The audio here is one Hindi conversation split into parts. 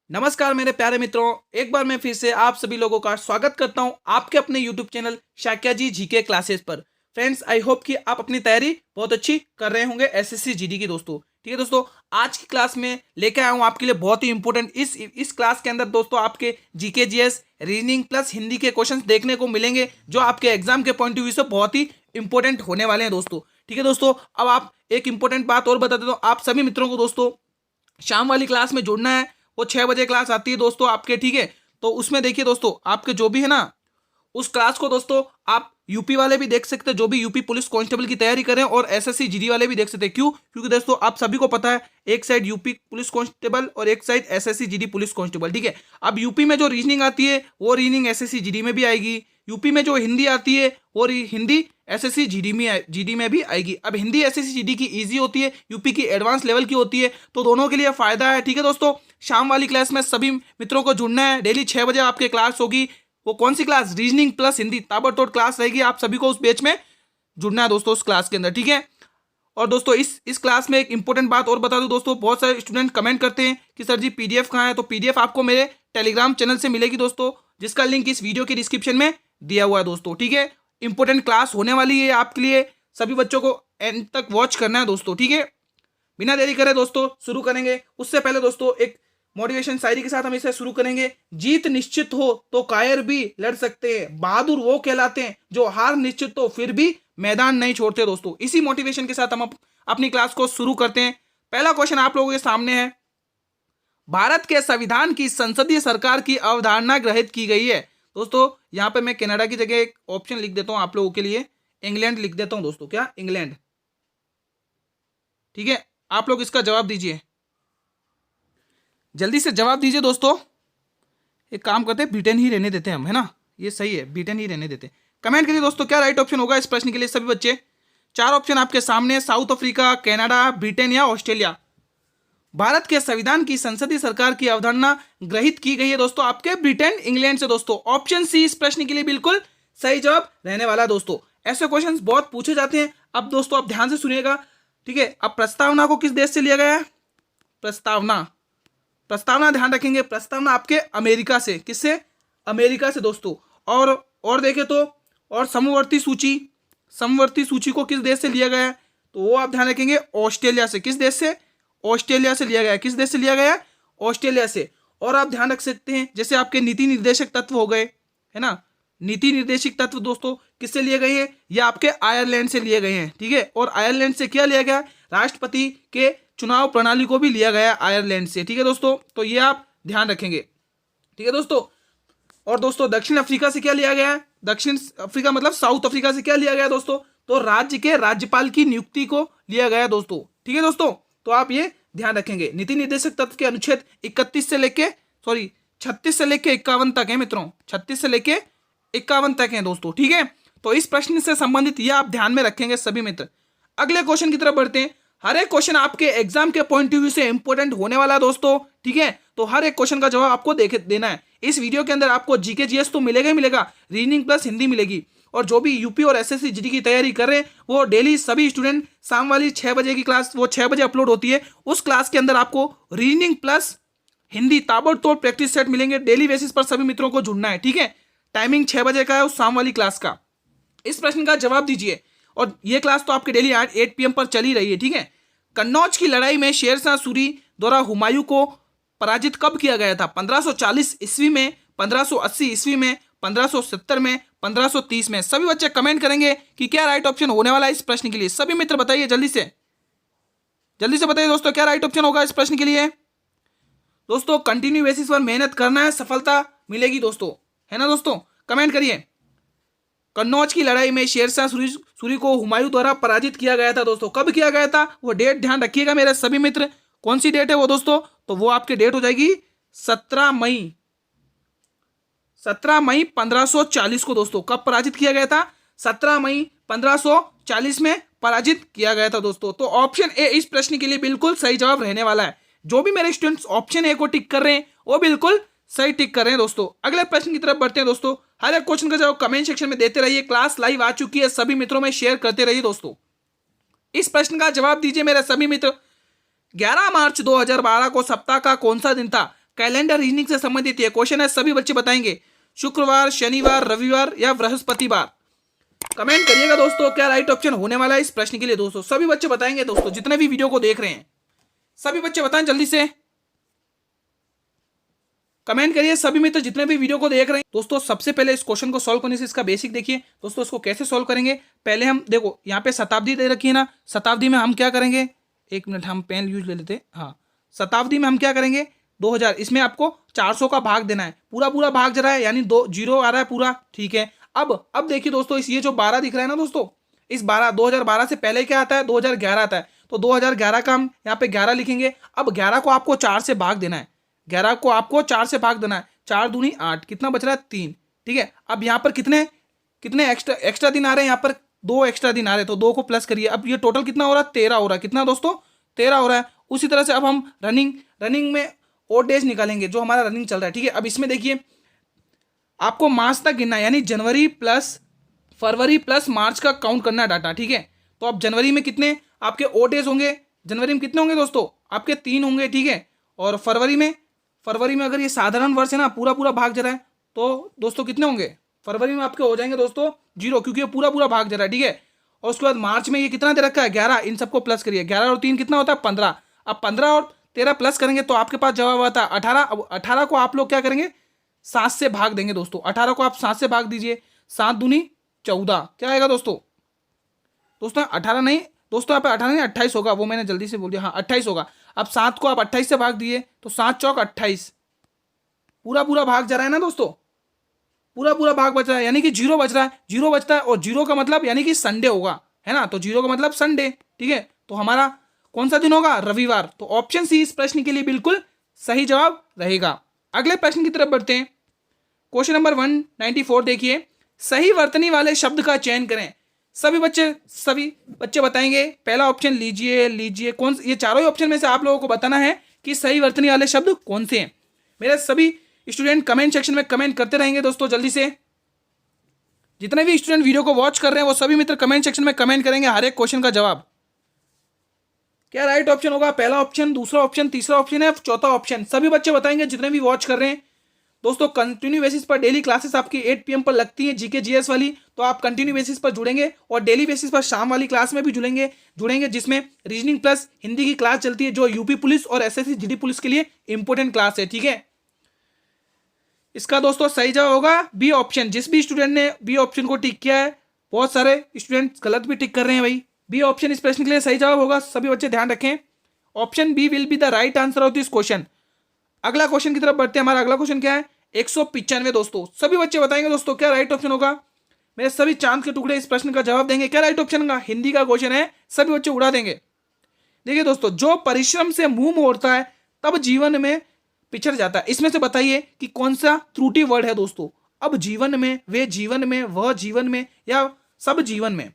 नमस्कार मेरे प्यारे मित्रों, एक बार मैं फिर से आप सभी लोगों का स्वागत करता हूं आपके अपने YouTube चैनल शाक्या जी जीके क्लासेस पर। फ्रेंड्स, आई होप कि आप अपनी तैयारी बहुत अच्छी कर रहे होंगे एसएससी जीडी की दोस्तों। ठीक है दोस्तों, आज की क्लास में लेकर आया हूं आपके लिए बहुत ही इंपॉर्टेंट इस क्लास के अंदर दोस्तों आपके GK GS reasoning plus Hindi के क्वेश्चन देखने को मिलेंगे जो आपके एग्जाम के पॉइंट ऑफ व्यू से बहुत ही इंपॉर्टेंट होने वाले हैं दोस्तों। ठीक है दोस्तों, अब आप एक इंपॉर्टेंट बात और बता देता हूँ आप सभी मित्रों को दोस्तों, शाम वाली क्लास में जुड़ना है। वो 6 बजे क्लास आती है दोस्तों आपके, ठीक है। तो उसमें देखिए दोस्तों आपके जो भी है ना, उस क्लास को दोस्तों आप यूपी वाले भी देख सकते हैं, जो भी यूपी पुलिस कांस्टेबल की तैयारी कर रहे हैं, और एसएससी जीडी वाले भी देख सकते हैं। क्यों? क्योंकि दोस्तों आप सभी को पता है, एक साइड यूपी पुलिस कांस्टेबल और एक side SSC GD police constable, ठीक है। अब यूपी में जो रीजनिंग आती है वो रीजनिंग एसएससी जीडी में भी आएगी। यूपी में जो हिंदी आती है वो हिंदी एसएससी जीडी में भी आएगी। अब हिंदी एसएससी जीडी की इजी होती है, यूपी की एडवांस लेवल की होती है, तो दोनों के लिए फायदा है। ठीक है दोस्तों, शाम वाली क्लास में सभी मित्रों को जुड़ना है। डेली 6 बजे आपके क्लास होगी। वो कौन सी क्लास? रीजनिंग प्लस हिंदी ताबड़तोड़ क्लास रहेगी। आप सभी को उस बैच में जुड़ना है दोस्तों, उस क्लास के अंदर, ठीक है। और दोस्तों इस क्लास में एक इंपॉर्टेंट बात और बता दूं दोस्तों, बहुत सारे स्टूडेंट कमेंट करते हैं कि सर जी पीडीएफ कहाँ है। तो पीडीएफ आपको मेरे टेलीग्राम चैनल से मिलेगी दोस्तों, जिसका लिंक इस वीडियो के डिस्क्रिप्शन में दिया हुआ है दोस्तों, ठीक है। इंपॉर्टेंट क्लास होने वाली है आपके लिए, सभी बच्चों को एंड तक वॉच करना है दोस्तों, ठीक है। बिना देरी करे दोस्तों शुरू करेंगे। उससे पहले दोस्तों एक मोटिवेशन शायरी के साथ हम इसे शुरू करेंगे। जीत निश्चित हो तो कायर भी लड़ सकते हैं, बहादुर वो कहलाते हैं जो हार निश्चित हो फिर भी मैदान नहीं छोड़ते दोस्तों। इसी मोटिवेशन के साथ हम अपनी क्लास को शुरू करते हैं। पहला क्वेश्चन आप लोगों के सामने है, भारत के संविधान की संसदीय सरकार की अवधारणा ग्रहित की गई है। दोस्तों यहां पे मैं कनाडा की जगह एक ऑप्शन लिख देता हूं आप लोगों के लिए, इंग्लैंड लिख देता हूं दोस्तों। क्या? इंग्लैंड, ठीक है। आप लोग इसका जवाब दीजिए, जल्दी से जवाब दीजिए दोस्तों। एक काम करते हैं, ब्रिटेन ही रहने देते हैं हम, है ना, ये सही है, ब्रिटेन ही रहने देते हैं। कमेंट करिए दोस्तों क्या राइट ऑप्शन होगा इस प्रश्न के लिए सभी बच्चे। 4 ऑप्शन आपके सामने, साउथ अफ्रीका, कनाडा, ब्रिटेन या ऑस्ट्रेलिया। भारत के संविधान की संसदीय सरकार की अवधारणा ग्रहित की गई है दोस्तों आपके ब्रिटेन इंग्लैंड से दोस्तों। ऑप्शन सी इस प्रश्न के लिए बिल्कुल सही जवाब रहने वाला है दोस्तों। ऐसे क्वेश्चंस बहुत पूछे जाते हैं। अब दोस्तों आप ध्यान से सुनिएगा, ठीक है। अब प्रस्तावना को किस देश से लिया गया है? प्रस्तावना ध्यान रखेंगे, प्रस्तावना आपके अमेरिका से। किससे? अमेरिका से दोस्तों। और देखें तो, और समवर्ती सूची को किस देश से लिया गया है? तो वो आप ध्यान रखेंगे, ऑस्ट्रेलिया से। किस देश से? ऑस्ट्रेलिया से लिया गया है। किस देश से लिया गया है? ऑस्ट्रेलिया से। और आप ध्यान रख सकते हैं, जैसे आपके नीति निर्देशक तत्व हो गए, है ना, नीति निर्देशक तत्व दोस्तों किससे लिए गए हैं? ये आपके आयरलैंड से लिए गए हैं, ठीक है। और आयरलैंड से क्या लिया गया? राष्ट्रपति के चुनाव प्रणाली को भी लिया गया आयरलैंड से, ठीक है दोस्तों। तो ये आप ध्यान रखेंगे, ठीक है दोस्तों। और दोस्तों दक्षिण अफ्रीका से क्या लिया गया है? दक्षिण अफ्रीका मतलब साउथ अफ्रीका से क्या लिया गया दोस्तों? तो राज्य के राज्यपाल की नियुक्ति को लिया गया दोस्तों, ठीक है दोस्तों। तो आप ये ध्यान रखेंगे। नीति निर्देशक तत्व के अनुच्छेद 36 से लेके 51 तक है मित्रों, 36 से लेके 51 तक है दोस्तों, ठीक है। तो इस प्रश्न से संबंधित ये आप ध्यान में रखेंगे सभी मित्र। अगले क्वेश्चन की तरफ बढ़ते हैं। हर एक क्वेश्चन आपके एग्जाम के पॉइंट ऑफ व्यू से इंपॉर्टेंट होने वाला है दोस्तों, ठीक है। तो हर एक क्वेश्चन का जवाब आपको देना है। इस वीडियो के अंदर आपको जीके जीएस तो मिलेगा ही मिलेगा, रीजनिंग प्लस हिंदी मिलेगी। और जो भी यूपी और एसएससी जीडी की तैयारी कर रहे हैं वो डेली सभी स्टूडेंट शाम वाली 6 बजे की क्लास, वो 6 बजे अपलोड होती है, उस क्लास के अंदर आपको रीजनिंग प्लस हिंदी ताबड़तोड़ प्रैक्टिस सेट मिलेंगे। डेली बेसिस पर सभी मित्रों को जुड़ना है, ठीक है। टाइमिंग 6 बजे का है उस शाम वाली क्लास का। इस प्रश्न का जवाब दीजिए। और ये क्लास तो आपके डेली 8 PM पर चली रही है, ठीक है। कन्नौज की लड़ाई में शेरशाह सूरी द्वारा हुमायूं को पराजित कब किया गया था? 1540 ईस्वी में, 1580 ईस्वी में, 1570 में, 1530 में। सभी बच्चे कमेंट करेंगे कि क्या राइट ऑप्शन होने वाला है इस प्रश्न के लिए। सभी मित्र बताइए जल्दी से बताइए दोस्तों क्या राइट ऑप्शन होगा इस प्रश्न के लिए। दोस्तों कंटिन्यू बेसिस पर मेहनत करना है, सफलता मिलेगी दोस्तों, है ना दोस्तों। कमेंट करिए। कन्नौज की लड़ाई में शेरशाह सूरी को हुमायूं द्वारा पराजित किया गया था दोस्तों। कब किया गया था? वो डेट ध्यान रखिएगा मेरे सभी मित्र। कौन सी डेट है वो दोस्तों? तो वो आपके डेट हो जाएगी 17 मई 1540 को दोस्तों। कब पराजित किया गया था? 17 मई 1540 में पराजित किया गया था दोस्तों। तो ऑप्शन ए इस प्रश्न के लिए बिल्कुल सही जवाब रहने वाला है। जो भी मेरे स्टूडेंट्स ऑप्शन ए को टिक कर रहे हैं वो बिल्कुल सही टिक कर रहे हैं दोस्तों। अगले प्रश्न की तरफ बढ़ते हैं दोस्तों। हर एक क्वेश्चन का जवाब कमेंट सेक्शन में देते रहिए। क्लास लाइव आ चुकी है, सभी मित्रों में शेयर करते रहिए दोस्तों। इस प्रश्न का जवाब दीजिए मेरे सभी मित्र। 11 मार्च 2012 को सप्ताह का कौन सा दिन था? कैलेंडर रीजनिंग से संबंधित है। क्वेश्चन है, सभी बच्चे बताएंगे शुक्रवार, शनिवार, रविवार या बृहस्पतिवार। कमेंट करिएगा दोस्तों, क्या राइट ऑप्शन होने वाला है इस प्रश्न के लिए। दोस्तों सभी बच्चे बताएंगे, दोस्तों जितने भी वीडियो को देख रहे हैं सभी बच्चे बताएं जल्दी से, कमेंट करिए सभी मित्र जितने भी वीडियो को देख रहे हैं। दोस्तों सबसे पहले इस क्वेश्चन को सॉल्व करने से इसका बेसिक देखिए दोस्तों, इसको कैसे सॉल्व करेंगे। पहले हम देखो यहाँ पे शताब्दी दे रखी है ना, शताब्दी में हम क्या करेंगे, एक मिनट हम पेन यूज ले लेते हैं। हाँ, शताब्दी में हम क्या करेंगे 2000, इसमें आपको 400 का भाग देना है, पूरा पूरा भाग जा रहा है यानी 2 जीरो आ रहा है पूरा, ठीक है। अब देखिए दोस्तों, इस ये जो 12 दिख रहा है ना दोस्तों, इस 2012 से पहले क्या आता है 2011 आता है, तो 2011 का हम यहाँ पे 11 लिखेंगे। अब 11 को आपको 4 से भाग देना है, 11 को आपको 4 से भाग देना है, 4 दूनी 8, कितना बच रहा है 3, ठीक है। अब यहाँ पर कितने एक्स्ट्रा दिन आ रहे हैं, यहाँ पर 2 एक्स्ट्रा दिन आ रहे हैं, तो 2 को प्लस करिए। अब ये टोटल कितना हो रहा है 13 हो रहा है, कितना दोस्तों 13 हो रहा है। उसी तरह से अब हम रनिंग में ओड डेज निकालेंगे जो हमारा रनिंग चल रहा है, ठीक है। अब इसमें देखिए आपको मार्च तक गिनना है, यानी जनवरी प्लस फरवरी प्लस मार्च का काउंट करना है डाटा, ठीक है। तो अब जनवरी में कितने आपके ओड डेज होंगे, जनवरी में कितने होंगे दोस्तों आपके 3 होंगे, ठीक है। और फरवरी में अगर ये साधारण वर्ष है ना, पूरा पूरा भाग जा रहा है, तो दोस्तों कितने होंगे फरवरी में आपके हो जाएंगे दोस्तों 0, क्योंकि ये पूरा पूरा भाग जा रहा है, ठीक है। और उसके बाद मार्च में ये कितना दे रखा है 11, इन सबको प्लस करिए, 11 और 3 कितना होता है 15। अब 15 और 13 प्लस करेंगे तो आपके पास जवाब आता है 18। अब 18 को आप लोग क्या करेंगे 7 से भाग देंगे दोस्तों, 18 को आप 7 से भाग दीजिए, 7 दूनी 14, क्या आएगा दोस्तों 18 नहीं दोस्तों, यहाँ पे 18 नहीं 28 होगा, वो मैंने जल्दी से बोल दिया, हाँ 28 होगा। अब 7 को आप 28 से भाग दिए तो 7 चौक 28, पूरा पूरा भाग जा रहा है ना दोस्तों, पूरा पूरा भाग बच रहा है, यानी कि 0 बच रहा है, 0 बचता है, और 0 का मतलब यानी कि संडे होगा, है ना, तो 0 का मतलब संडे, ठीक है। तो हमारा कौन सा दिन होगा रविवार, तो ऑप्शन सी इस प्रश्न के लिए बिल्कुल सही जवाब रहेगा। अगले प्रश्न की तरफ बढ़ते हैं। क्वेश्चन नंबर 194 देखिए, सही वर्तनी वाले शब्द का चयन करें। सभी बच्चे बताएंगे, पहला ऑप्शन लीजिए कौन, ये चारों ही ऑप्शन में से आप लोगों को बताना है कि सही वर्तनी वाले शब्द कौन से हैं। मेरे सभी स्टूडेंट कमेंट सेक्शन में कमेंट करते रहेंगे दोस्तों, जल्दी से जितने भी स्टूडेंट वीडियो को वॉच कर रहे हैं वो सभी मित्र कमेंट सेक्शन में कमेंट करेंगे हर एक क्वेश्चन का जवाब। क्या राइट ऑप्शन होगा, पहला ऑप्शन, दूसरा ऑप्शन, तीसरा ऑप्शन है, चौथा ऑप्शन, सभी बच्चे बताएंगे जितने भी वॉच कर रहे हैं। दोस्तों कंटिन्यू बेसिस पर डेली क्लासेस आपकी 8 PM पर लगती है जीके जीएस वाली, तो आप कंटिन्यू बेसिस पर जुड़ेंगे, और डेली बेसिस पर शाम वाली क्लास में भी जुड़ेंगे जिसमें रीजनिंग प्लस हिंदी की क्लास चलती है, जो यूपी पुलिस और एसएससी जीडी पुलिस के लिए इंपॉर्टेंट क्लास है, ठीक है। इसका दोस्तों सही जवाब होगा बी ऑप्शन। जिस भी स्टूडेंट ने बी ऑप्शन को टिक किया है, बहुत सारे स्टूडेंट गलत भी टिक कर रहे हैं भाई, बी ऑप्शन इस प्रश्न के लिए सही जवाब होगा, सभी बच्चे ध्यान रखें, option B will be the right answer of this question. अगला क्वेश्चन की तरफ बढ़ते हैं। हमारा अगला क्वेश्चन क्या है 195 दोस्तों, सभी बच्चे बताएंगे दोस्तों क्या राइट ऑप्शन होगा। मेरे सभी चांद के टुकड़े इस प्रश्न का जवाब देंगे, क्या राइट ऑप्शन होगा। हिंदी का क्वेश्चन है, सभी बच्चे उड़ा देंगे। देखिए दोस्तों, जो परिश्रम से मुंह मोड़ता है तब जीवन में पिछड़ जाता है, इसमें से बताइए कि कौन सा त्रुटि वर्ड है दोस्तों। अब जीवन में, वे जीवन में, वह जीवन में, या सब जीवन में,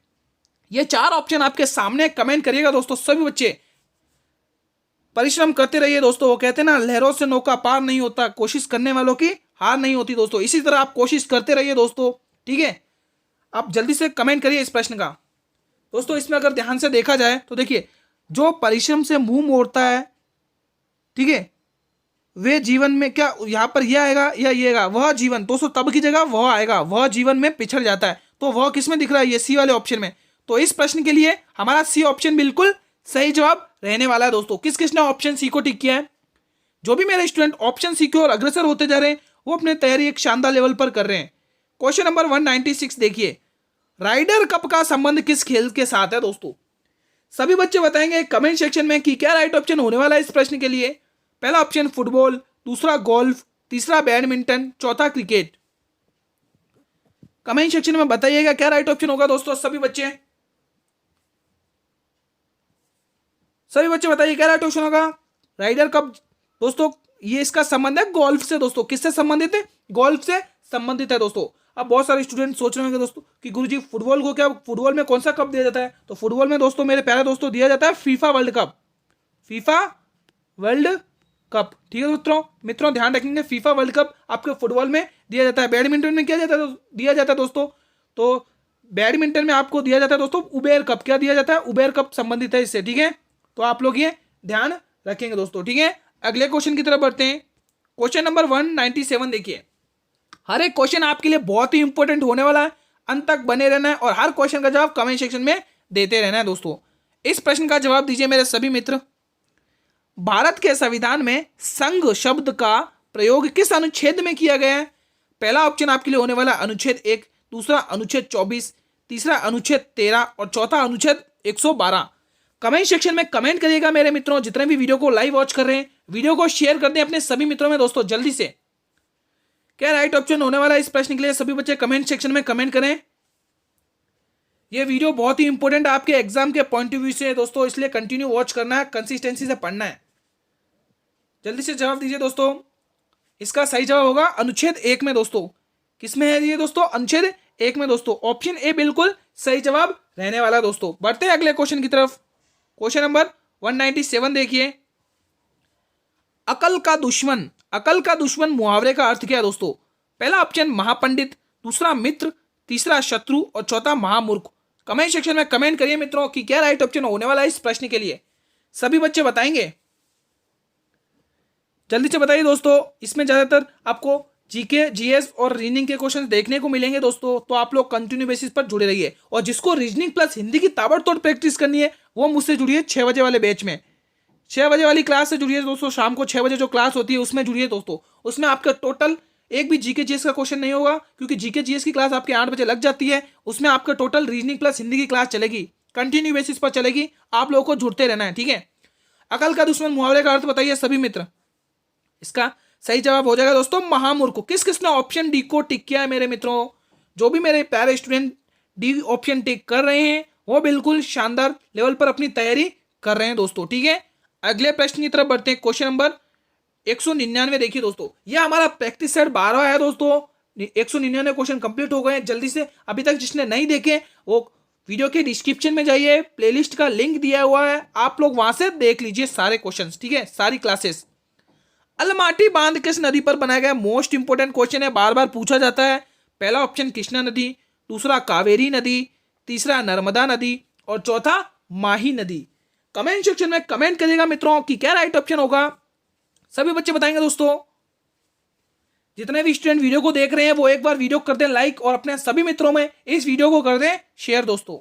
ये 4 ऑप्शन आपके सामने, कमेंट करिएगा दोस्तों सभी बच्चे। परिश्रम करते रहिए दोस्तों, वो कहते हैं ना लहरों से नौका पार नहीं होता, कोशिश करने वालों की हार नहीं होती दोस्तों। इसी तरह आप कोशिश करते रहिए दोस्तों, ठीक है। आप जल्दी से कमेंट करिए इस प्रश्न का। दोस्तों इसमें अगर ध्यान से देखा जाए तो देखिए, जो परिश्रम से मुंह मोड़ता है, ठीक है, वे जीवन में, क्या यहाँ पर यह आएगा या ये आएगा, वह जीवन दोस्तों, तब की जगह वह आएगा, वह जीवन में पिछड़ जाता है, तो वह किस में दिख रहा है, ये सी वाले ऑप्शन में। तो इस प्रश्न के लिए हमारा सी ऑप्शन बिल्कुल सही जवाब रहने वाला है दोस्तों। किस किसने ऑप्शन सी को टिक किया है, जो भी मेरे स्टूडेंट ऑप्शन सी की ओर अग्रसर होते जा रहे हैं, वो अपने तैयारी एक शानदार लेवल पर कर रहे हैं। क्वेश्चन नंबर 196 देखिए, राइडर कप का संबंध किस खेल के साथ है दोस्तों। सभी बच्चे बताएंगे कमेंट सेक्शन में कि क्या राइट ऑप्शन होने वाला है इस प्रश्न के लिए। पहला ऑप्शन फुटबॉल, दूसरा गोल्फ, तीसरा बैडमिंटन, चौथा क्रिकेट। कमेंट सेक्शन में बताइएगा क्या राइट ऑप्शन होगा दोस्तों। सभी बच्चे बताइए क्या राइट ऑप्शन होगा। राइडर कप दोस्तों, ये इसका संबंध है गोल्फ से दोस्तों। किससे संबंधित है, गोल्फ से संबंधित है दोस्तों। अब बहुत सारे स्टूडेंट सोच रहे होंगे दोस्तों कि गुरुजी फुटबॉल को क्या, फुटबॉल में कौन सा कप दिया जाता है, तो फुटबॉल में दोस्तों मेरे प्यारे दोस्तों दिया जाता है FIFA world cup, FIFA world cup, ठीक है मित्रों ध्यान रखेंगे, फीफा वर्ल्ड कप आपके फुटबॉल में दिया जाता है। बैडमिंटन में क्या दिया जाता है दोस्तों, तो बैडमिंटन में आपको दिया जाता है दोस्तों उबेर कप, क्या दिया जाता है, उबेर कप संबंधित है इससे, ठीक है। तो आप लोग ये ध्यान रखेंगे दोस्तों, ठीक है। अगले क्वेश्चन की तरफ बढ़ते हैं। क्वेश्चन नंबर 197 देखिए, हर एक क्वेश्चन आपके लिए बहुत ही इंपॉर्टेंट होने वाला है, अंत तक बने रहना है और हर क्वेश्चन का जवाब कमेंट सेक्शन में देते रहना है दोस्तों। इस प्रश्न का जवाब दीजिए मेरे सभी मित्र। भारत के संविधान में संघ शब्द का प्रयोग किस अनुच्छेद में किया गया है? पहला ऑप्शन आपके लिए होने वाला अनुच्छेद 1, दूसरा अनुच्छेद 24, तीसरा अनुच्छेद 13 और चौथा अनुच्छेद 112। कमेंट सेक्शन में कमेंट करिएगा मेरे मित्रों। जितने भी वीडियो को लाइव वॉच कर रहे हैं, वीडियो को शेयर कर दें अपने सभी मित्रों में दोस्तों जल्दी से। क्या राइट ऑप्शन होने वाला है इस प्रश्न के लिए? सभी बच्चे कमेंट सेक्शन में कमेंट करें। ये वीडियो बहुत ही इंपॉर्टेंट आपके एग्जाम के पॉइंट ऑफ व्यू से है दोस्तों, इसलिए कंटिन्यू वॉच करना है, कंसिस्टेंसी से पढ़ना है। जल्दी से जवाब दीजिए दोस्तों। इसका सही जवाब होगा अनुच्छेद 1 में दोस्तों। किसमें है ये दोस्तों? अनुच्छेद 1 में दोस्तों। ऑप्शन ए बिल्कुल सही जवाब रहने वाला दोस्तों। बढ़ते हैं अगले क्वेश्चन की तरफ। क्वेश्चन नंबर 197 देखिए, अकल का दुश्मन, अकल का दुश्मन मुहावरे का अर्थ क्या है दोस्तों? पहला ऑप्शन महापंडित, दूसरा मित्र, तीसरा शत्रु और चौथा महामूर्ख। कमेंट सेक्शन में कमेंट करिए मित्रों कि क्या राइट ऑप्शन होने वाला है इस प्रश्न के लिए। सभी बच्चे बताएंगे, जल्दी से बताइए दोस्तों। इसमें ज्यादातर आपको जीके, जीएस और रीजनिंग के क्वेश्चन देखने को मिलेंगे दोस्तों, तो आप लोग कंटिन्यू बेसिस पर जुड़े रहिए। और जिसको रीजनिंग प्लस हिंदी की ताबड़तोड़ प्रैक्टिस करनी है वो मुझसे जुड़िए 6 बजे वाले बैच में। 6 बजे वाली क्लास से जुड़िए दोस्तों। शाम को 6 बजे जो क्लास होती है उसमें जुड़िए दोस्तों। उसमें आपका टोटल एक भी जीके जीएस का क्वेश्चन नहीं होगा, क्योंकि जीके जीएस की क्लास आपके 8 बजे लग जाती है। उसमें आपका टोटल रीजनिंग प्लस हिंदी की क्लास चलेगी, कंटिन्यू बेसिस पर चलेगी। आप लोगों को जुड़ते रहना है, ठीक है। अकल का दुश्मन मुहावरे का अर्थ बताइए सभी मित्र। इसका सही जवाब हो जाएगा दोस्तों महामूर्ख। किस किसने ऑप्शन डी को टिक किया है मेरे मित्रों? जो भी मेरे प्यारे स्टूडेंट डी ऑप्शन टिक कर रहे हैं वो बिल्कुल शानदार लेवल पर अपनी तैयारी कर रहे हैं दोस्तों, ठीक है। अगले प्रश्न की तरफ बढ़ते हैं। क्वेश्चन नंबर 199 देखिए दोस्तों, यह हमारा प्रैक्टिस सेट 12 है दोस्तों। 199 क्वेश्चन कंप्लीट हो गए। जल्दी से अभी तक जिसने नहीं देखे वो वीडियो के डिस्क्रिप्शन में जाइए, प्लेलिस्ट का लिंक दिया हुआ है, आप लोग वहां से देख लीजिए सारे क्वेश्चंस, ठीक है, सारी क्लासेस। अलमाटी बांध किस नदी पर बनाया गया? मोस्ट इंपोर्टेंट क्वेश्चन है, बार बार पूछा जाता है। पहला ऑप्शन कृष्णा नदी, दूसरा कावेरी नदी, तीसरा नर्मदा नदी और चौथा माही नदी। कमेंट सेक्शन में कमेंट करिएगा मित्रों कि क्या राइट ऑप्शन होगा। सभी बच्चे बताएंगे दोस्तों। जितने भी स्टूडेंट वीडियो को देख रहे हैं वो एक बार वीडियो कर दें लाइक और अपने सभी मित्रों में इस वीडियो को कर दें शेयर दोस्तों।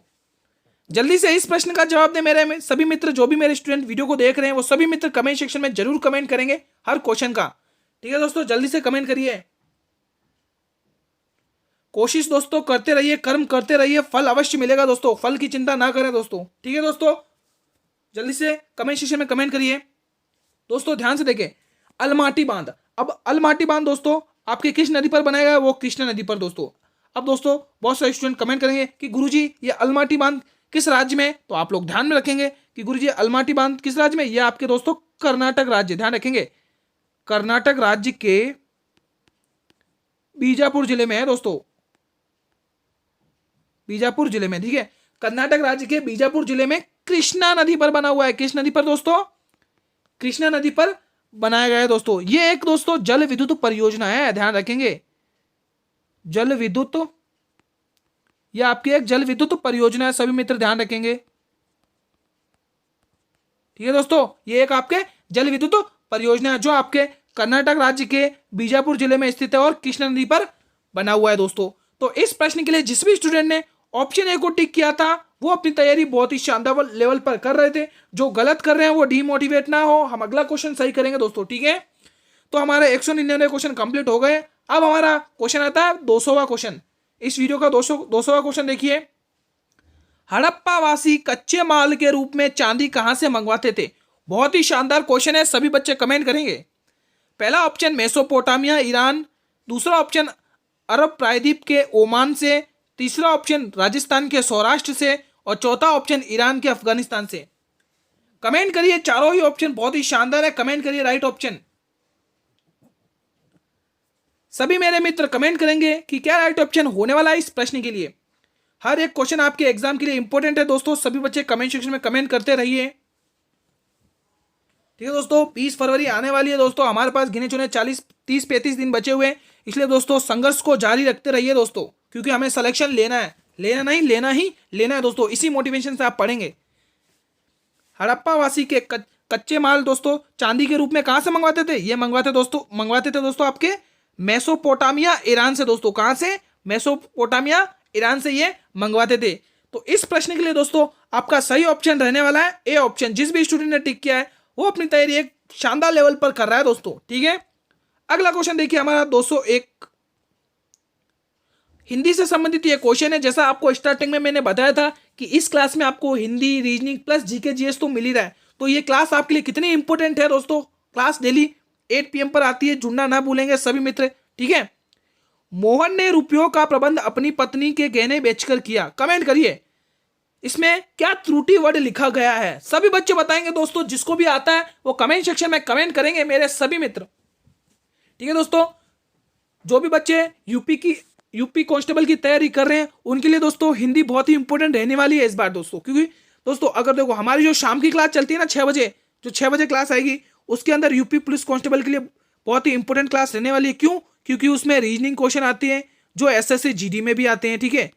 जल्दी से इस प्रश्न का जवाब दें मेरे सभी मित्र। जो भी मेरे स्टूडेंट वीडियो को देख रहे हैं वो सभी मित्र कमेंट सेक्शन में जरूर कमेंट करेंगे हर क्वेश्चन का, ठीक है दोस्तों। जल्दी से कमेंट करिए। कोशिश दोस्तों करते रहिए, कर्म करते रहिए, फल अवश्य मिलेगा दोस्तों। फल की चिंता ना करें दोस्तों, ठीक है दोस्तों। जल्दी से कमेंट सेक्शन में कमेंट करिए दोस्तों। ध्यान से देखें, अलमाटी बांध। अब अलमाटी बांध दोस्तों आपके किस नदी पर बनाया गया? वो कृष्णा नदी पर दोस्तों। अब दोस्तों बहुत सारे स्टूडेंट कमेंट करेंगे कि गुरुजी ये अलमाटी बांध किस राज्य में? तो आप लोग ध्यान में रखेंगे कि गुरुजी अलमाटी बांध किस राज्य में? ये आपके दोस्तों कर्नाटक राज्य, ध्यान रखेंगे, कर्नाटक राज्य के बीजापुर जिले में है दोस्तों, बीजापुर जिले में, ठीक है। कर्नाटक राज्य के बीजापुर जिले में कृष्णा नदी पर बना हुआ है। किस नदी पर दोस्तों? कृष्णा नदी पर बनाया गया है दोस्तों। ये एक दोस्तों जल विद्युत परियोजना है, ध्यान रखेंगे। जल विद्युत, यह आपकी एक जल विद्युत परियोजना है, सभी मित्र ध्यान रखेंगे, ठीक है दोस्तों। ये एक आपके जल विद्युत परियोजना है जो आपके कर्नाटक राज्य के बीजापुर जिले में स्थित है और कृष्णा नदी पर बना हुआ है दोस्तों। तो इस प्रश्न के लिए जिस भी स्टूडेंट ने ऑप्शन ए को टिक किया था वो अपनी तैयारी बहुत ही शानदार लेवल पर कर रहे थे। जो गलत कर रहे हैं वो डीमोटिवेट ना हो, हम अगला क्वेश्चन सही करेंगे दोस्तों, ठीक है। तो हमारे 199 क्वेश्चन कंप्लीट हो गए। अब हमारा क्वेश्चन आता है 200वां क्वेश्चन। इस वीडियो का 200वां क्वेश्चन देखिए, हड़प्पा वासी कच्चे माल के रूप में चांदी कहां से मंगवाते थे? बहुत ही शानदार क्वेश्चन है, सभी बच्चे कमेंट करेंगे। पहला ऑप्शन मेसोपोटामिया ईरान, दूसरा ऑप्शन अरब प्रायद्वीप के ओमान से, तीसरा ऑप्शन राजस्थान के सौराष्ट्र से और चौथा ऑप्शन ईरान के अफगानिस्तान से। कमेंट करिए, चारों ही ऑप्शन बहुत ही शानदार है, कमेंट करिए राइट ऑप्शन। सभी मेरे मित्र कमेंट करेंगे कि क्या राइट ऑप्शन होने वाला है इस प्रश्न के लिए। हर एक क्वेश्चन आपके एग्जाम के लिए इंपॉर्टेंट है दोस्तों। सभी बच्चे कमेंट सेक्शन में कमेंट करते रहिए, ठीक है दोस्तों। 20 फरवरी आने वाली है दोस्तों, हमारे पास गिने चुने 30-35 दिन बचे हुए हैं, इसलिए दोस्तों संघर्ष को जारी रखते रहिए दोस्तों, क्योंकि हमें सिलेक्शन लेना है, लेना ही लेना है दोस्तों। इसी मोटिवेशन से आप पढ़ेंगे। हड़प्पा वासी के कच्चे माल दोस्तों चांदी के रूप में कहाँ से मंगवाते थे? ये मंगवाते थे दोस्तों आपके मेसोपोटामिया ईरान से दोस्तों। कहाँ से? मेसोपोटामिया ईरान से ये मंगवाते थे। तो इस प्रश्न के लिए दोस्तों आपका सही ऑप्शन रहने वाला है ए ऑप्शन। जिस भी स्टूडेंट ने टिक किया है वो अपनी तैयारी एक शानदार लेवल पर कर रहा है दोस्तों, ठीक है। अगला क्वेश्चन देखिए हमारा 201 हिंदी से संबंधित ये क्वेश्चन है। जैसा आपको स्टार्टिंग में मैंने बताया था कि इस क्लास में आपको Hindi, reasoning plus GK GS तो मिल ही रहा है। तो ये क्लास आपके लिए कितनी इंपॉर्टेंट है दोस्तों। क्लास डेली 8 PM पर आती है, जुड़ना ना भूलेंगे सभी मित्र, ठीक है। मोहन ने रुपयों का प्रबंध अपनी पत्नी के गहने बेचकर किया। कमेंट करिए इसमें क्या त्रुटि वर्ड लिखा गया है। सभी बच्चे बताएंगे दोस्तों, जिसको भी आता है वो कमेंट सेक्शन में कमेंट करेंगे मेरे सभी मित्र, ठीक है दोस्तों। जो भी बच्चे यूपी कांस्टेबल की तैयारी कर रहे हैं उनके लिए दोस्तों हिंदी बहुत ही इंपॉर्टेंट रहने वाली है इस बार दोस्तों। क्योंकि दोस्तों अगर देखो हमारी जो शाम की क्लास चलती है ना 6 बजे, जो 6 बजे क्लास आएगी उसके अंदर यूपी पुलिस कांस्टेबल के लिए बहुत ही इंपॉर्टेंट क्लास रहने वाली है। क्यों? क्योंकि उसमें रीजनिंग क्वेश्चन आते हैं जो एसएससी जीडी में भी आते हैं, ठीक है।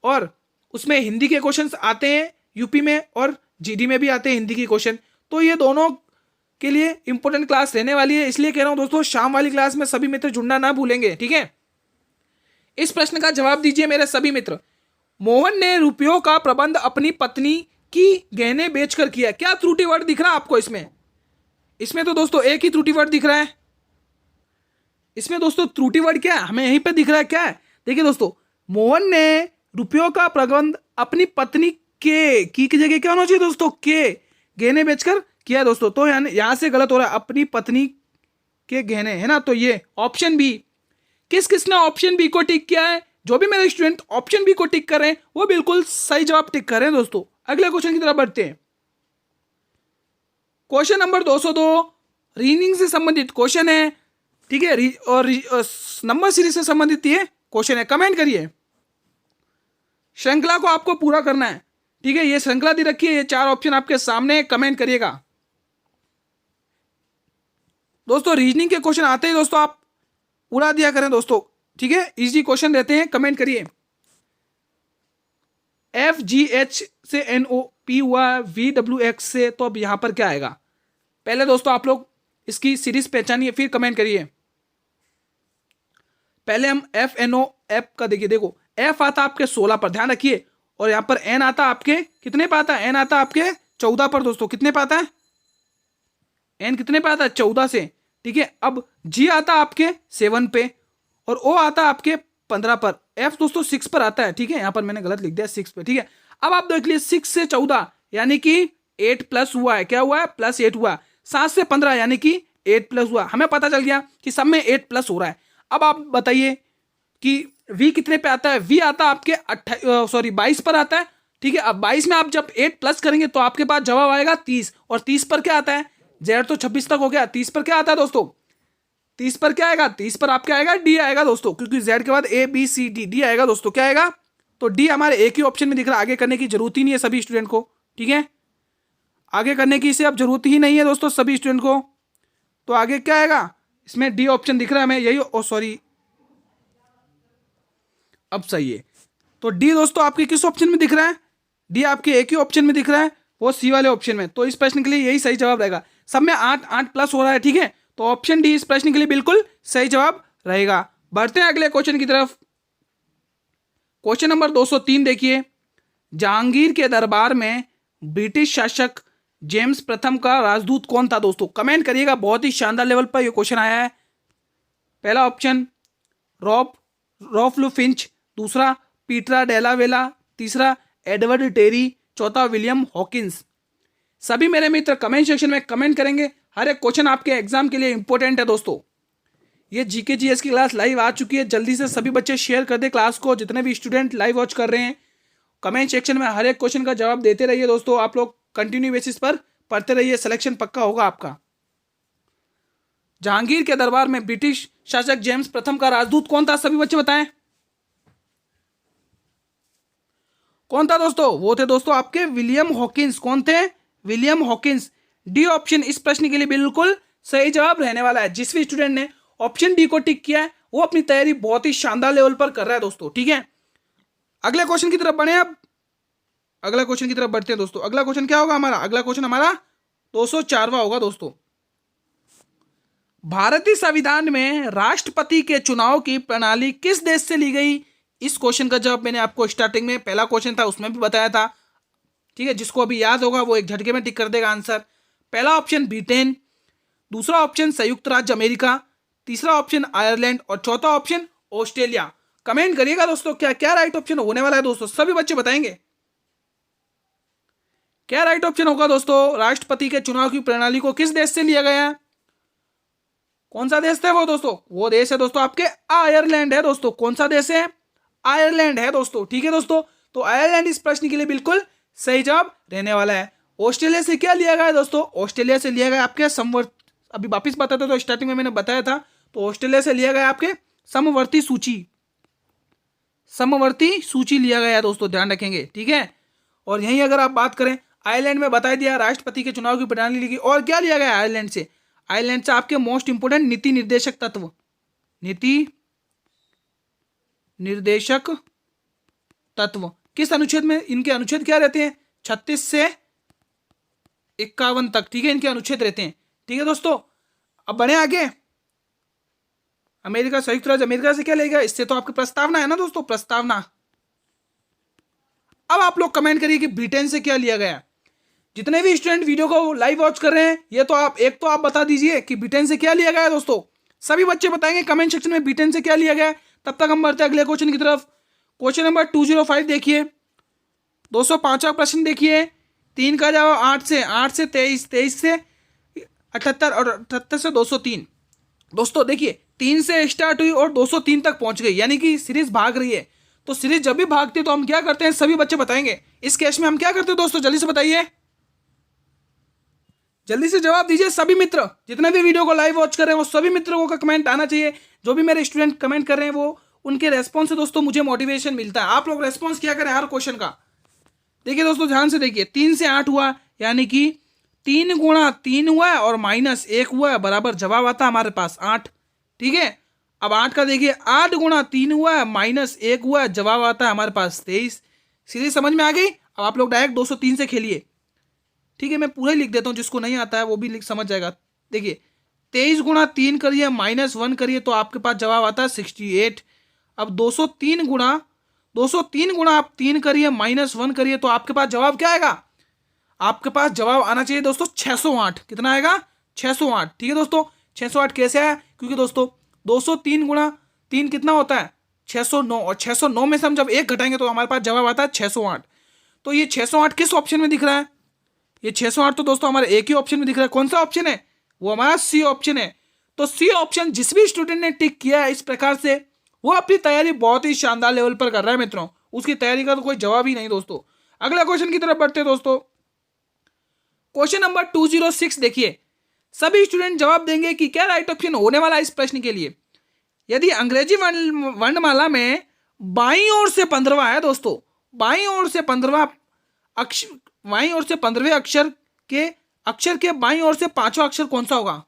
और उसमें हिंदी के क्वेश्चन आते हैं यूपी में और जीडी में भी आते हैं हिंदी के क्वेश्चन। तो ये दोनों के लिए इंपॉर्टेंट क्लास रहने वाली है, इसलिए कह रहा हूं दोस्तों शाम वाली क्लास में सभी मित्र जुड़ना ना भूलेंगे, ठीक है। इस प्रश्न का जवाब दीजिए मेरे सभी मित्र। मोहन ने रुपयों का प्रबंध अपनी पत्नी की गहने बेचकर किया। क्या त्रुटि वर्ड दिख रहा है आपको इसमें? इसमें तो दोस्तों एक ही त्रुटि वर्ड दिख रहा है। इसमें दोस्तों त्रुटि वर्ड क्या है हमें यहीं पे दिख रहा है, क्या है? देखिए दोस्तों, मोहन ने रुपयों का प्रबंध अपनी पत्नी के की जगह क्या होना चाहिए दोस्तों? के गहने बेचकर किया दोस्तों। तो यहां से गलत हो रहा है, अपनी पत्नी के गहने, है ना। तो ये ऑप्शन बी, किसने ऑप्शन बी को टिक किया है? जो भी मेरे स्टूडेंट ऑप्शन बी को टिक कर रहे हैं वो बिल्कुल सही जवाब टिक कर रहे हैं दोस्तों। अगले क्वेश्चन की तरफ बढ़ते हैं। क्वेश्चन नंबर 202 रीजनिंग से संबंधित क्वेश्चन है, ठीक है। और नंबर सीरीज से संबंधित ये क्वेश्चन है। कमेंट करिए, श्रृंखला को आपको पूरा करना है, ठीक है। ये श्रृंखला दी रखी है, ये 4 ऑप्शन आपके सामने, कमेंट करिएगा दोस्तों। रीजनिंग के क्वेश्चन आते ही दोस्तों आप पूरा दिया करें दोस्तों, ठीक है। इजी क्वेश्चन रहते हैं, कमेंट करिए। FGH से NOP हुआ, VWX से, तो अब यहां पर क्या आएगा? पहले दोस्तों आप लोग इसकी सीरीज पहचानिए फिर कमेंट करिए। पहले हम FNO F का देखिए। देखो F आता आपके 16 पर, ध्यान रखिए। और यहां पर N आता आपके कितने पे आता है? N आता आपके 14 पर दोस्तों। कितने पे आता है? N कितने पे आता है? 14 से, ठीक है। अब G आता आपके 7 पे और O आता आपके 15 पर। F दोस्तों 6 पर आता है, ठीक है। यहां पर मैंने गलत लिख दिया 6 पे, ठीक है। अब आप देख लीजिए 6 से 14 यानी कि 8 प्लस हुआ है। क्या हुआ है? +8 हुआ। 7 से 15 यानी कि 8 प्लस हुआ। हमें पता चल गया कि सब में 8 प्लस हो रहा है। अब आप बताइए कि V कितने पे आता है? V आता आपके 22 पर आता है, ठीक है। अब 22 में आप जब 8 प्लस करेंगे तो आपके पास जवाब आएगा 30। और 30 पर क्या आता है? Z तो 26 तक हो गया। 30 पर क्या आता है दोस्तों? 30 पर क्या आएगा? 30 पर आपका आएगा D आएगा दोस्तों, क्योंकि Z के बाद A B C D, D आएगा दोस्तों। क्या आएगा? तो D हमारे एक ही ऑप्शन में दिख रहा है। आगे करने की जरूरत ही नहीं है सभी स्टूडेंट को, ठीक है। आगे करने की इसे अब जरूरत ही नहीं है दोस्तों सभी स्टूडेंट को। तो आगे क्या आएगा? इसमें D ऑप्शन दिख रहा है हमें, यही सॉरी अब सही है। तो D दोस्तों आपके किस ऑप्शन में दिख रहा है? D आपके एक ही ऑप्शन में दिख रहा है, वो C वाले ऑप्शन में। तो इस प्रश्न के लिए यही सही जवाब रहेगा। सब में 8 प्लस हो रहा है, ठीक है। तो ऑप्शन डी इस प्रश्न के लिए बिल्कुल सही जवाब रहेगा। बढ़ते हैं अगले क्वेश्चन की तरफ। क्वेश्चन नंबर 203 देखिए। जहांगीर के दरबार में ब्रिटिश शासक जेम्स प्रथम का राजदूत कौन था दोस्तों? कमेंट करिएगा, बहुत ही शानदार लेवल पर यह क्वेश्चन आया है। पहला ऑप्शन रॉल्फ फिंच, दूसरा पीटरा डेला वेला, तीसरा एडवर्ड टेरी, चौथा विलियम हॉकिंस। सभी मेरे मित्र कमेंट सेक्शन में कमेंट करेंगे। हर एक क्वेश्चन आपके एग्जाम के लिए इंपॉर्टेंट है दोस्तों। ये जीके जीएस की क्लास लाइव आ चुकी है, जल्दी से सभी बच्चे शेयर कर दे क्लास को। जितने भी स्टूडेंट लाइव वॉच कर रहे हैं कमेंट सेक्शन में हर एक क्वेश्चन का जवाब देते रहिए दोस्तों। आप लोग कंटिन्यू बेसिस पर पढ़ते रहिए, सिलेक्शन पक्का होगा आपका। जहांगीर के दरबार में ब्रिटिश शासक जेम्स प्रथम का राजदूत कौन था? सभी बच्चे बताएं कौन था दोस्तों? वो थे दोस्तों आपके विलियम हॉकिंस। कौन थे? William Hawkins. डी ऑप्शन इस प्रश्न के लिए बिल्कुल सही जवाब रहने वाला है। जिस भी स्टूडेंट ने ऑप्शन डी को टिक किया है वो अपनी तैयारी बहुत ही शानदार लेवल पर कर रहा है दोस्तों, ठीक है। अगले क्वेश्चन की तरफ बढ़े। अब अगला क्वेश्चन की तरफ बढ़ते हैं दोस्तों। अगला क्वेश्चन क्या होगा हमारा? अगला क्वेश्चन हमारा 204वां होगा दोस्तों। भारतीय संविधान में राष्ट्रपति के चुनाव की प्रणाली किस देश से ली गई? इस क्वेश्चन का जवाब मैंने आपको स्टार्टिंग में पहला क्वेश्चन था उसमें भी बताया था। ठीक है, जिसको अभी याद होगा वो एक झटके में टिक कर देगा आंसर। पहला ऑप्शन ब्रिटेन, दूसरा ऑप्शन संयुक्त राज्य अमेरिका, तीसरा ऑप्शन आयरलैंड और चौथा ऑप्शन ऑस्ट्रेलिया। कमेंट करिएगा दोस्तों क्या क्या राइट ऑप्शन होने वाला है दोस्तों, सभी बच्चे बताएंगे क्या राइट ऑप्शन होगा दोस्तों। राष्ट्रपति के चुनाव की प्रणाली को किस देश से लिया गया है? कौन सा देश है वो दोस्तों? वो देश है दोस्तों आपके आयरलैंड है दोस्तों। कौन सा देश है? आयरलैंड है दोस्तों। ठीक है दोस्तों, तो आयरलैंड इस प्रश्न के लिए बिल्कुल सही जवाब रहने वाला है। ऑस्ट्रेलिया से क्या लिया गया है दोस्तों? ऑस्ट्रेलिया से लिया गया आपके अभी वापिस बताता तो स्टार्टिंग में मैंने बताया था, तो ऑस्ट्रेलिया से लिया गया आपके समवर्ती सूची लिया गया है दोस्तों, ध्यान रखेंगे। ठीक है, और यहीं अगर आप बात करें आयरलैंड में बता दिया राष्ट्रपति के चुनाव की प्रणाली ली गई। और क्या लिया गया आयरलैंड से? आयरलैंड से आपके मोस्ट इंपोर्टेंट नीति निर्देशक तत्व किस अनुच्छेद में? इनके अनुच्छेद क्या रहते हैं? 36 से 51 तक। ठीक है, इनके अनुच्छेद रहते हैं। ठीक है दोस्तों, अब बढ़े आगे। अमेरिका, संयुक्त राज्य अमेरिका से क्या लेगा? इससे तो आपकी प्रस्तावना है ना दोस्तों, प्रस्तावना। अब आप लोग कमेंट करिए कि ब्रिटेन से क्या लिया गया। जितने भी स्टूडेंट वीडियो को लाइव वॉच कर रहे हैं, ये तो आप बता दीजिए कि ब्रिटेन से क्या लिया गया है दोस्तों। सभी बच्चे बताएंगे कमेंट सेक्शन में ब्रिटेन से क्या लिया गया है। तब तक हम बढ़ते हैं अगले क्वेश्चन की तरफ। क्वेश्चन नंबर 205 देखिए, 205वां प्रश्न देखिए। 3 का जवाब 8 से 23, 23 से 78 और 78 से 203। दोस्तों देखिए 3 से स्टार्ट हुई और 203 तक पहुंच गई, यानी कि सीरीज भाग रही है। तो सीरीज जब भी भागती है तो हम क्या करते हैं, सभी बच्चे बताएंगे। इस केस में हम क्या करते हैं दोस्तों, जल्दी से बताइए, जल्दी से जवाब दीजिए सभी मित्र। जितने भी वीडियो को लाइव वॉच कर रहे हैं वो सभी मित्रों का कमेंट आना चाहिए। जो भी मेरे स्टूडेंट कमेंट कर रहे हैं वो उनके रेस्पॉन्स से दोस्तों मुझे मोटिवेशन मिलता है। आप लोग रेस्पॉन्स क्या करें हर क्वेश्चन का। देखिए दोस्तों ध्यान से देखिए, 3 से 8 हुआ, यानी कि 3 गुणा 3 हुआ है और माइनस 1 हुआ है, बराबर जवाब आता है हमारे पास 8। ठीक है, अब 8 का देखिए 8 गुणा 3 हुआ है, माइनस 1 हुआ है, जवाब आता है हमारे पास 23। सीधे समझ में आ गई। अब आप लोग डायरेक्ट 203 से खेलिए। ठीक है, मैं पूरा ही लिख देता हूँ, जिसको नहीं आता है वो भी लिख समझ जाएगा। देखिए 23 गुणा 3 करिए, माइनस 1 करिए, तो आपके पास जवाब आता है 68। अब 203 गुणा आप 3 करिए, माइनस 1 करिए, तो आपके पास जवाब क्या आएगा? आपके पास जवाब आना चाहिए दोस्तों 608। कितना आएगा? 608। ठीक है दोस्तों, 608 कैसे आया? क्योंकि दोस्तों 203 गुणा 3 कितना होता है? 609, और 609 में से हम जब 1 घटाएंगे तो हमारे पास जवाब आता है 608। तो ये 608 किस ऑप्शन में दिख रहा है? ये 608 तो दोस्तों हमारे एक ही ऑप्शन में दिख रहा है। कौन सा ऑप्शन है? वो हमारा सी ऑप्शन है। तो सी ऑप्शन जिस भी स्टूडेंट ने टिक किया है इस प्रकार से, वो अपनी तैयारी बहुत ही शानदार लेवल पर कर रहा है मित्रों। उसकी तैयारी का तो कोई जवाब ही नहीं दोस्तों। अगला क्वेश्चन की तरफ बढ़ते हैं दोस्तों। क्वेश्चन नंबर 206 देखिए, सभी स्टूडेंट जवाब देंगे कि क्या राइट ऑप्शन होने वाला है इस प्रश्न के लिए। यदि अंग्रेजी वर्णमाला में बाईं ओर से 15वां है दोस्तों, बाईं ओर से 15वां अक्षर, बाईं ओर से 15वें अक्षर के बाईं ओर से 5वां अक्षर कौन सा होगा?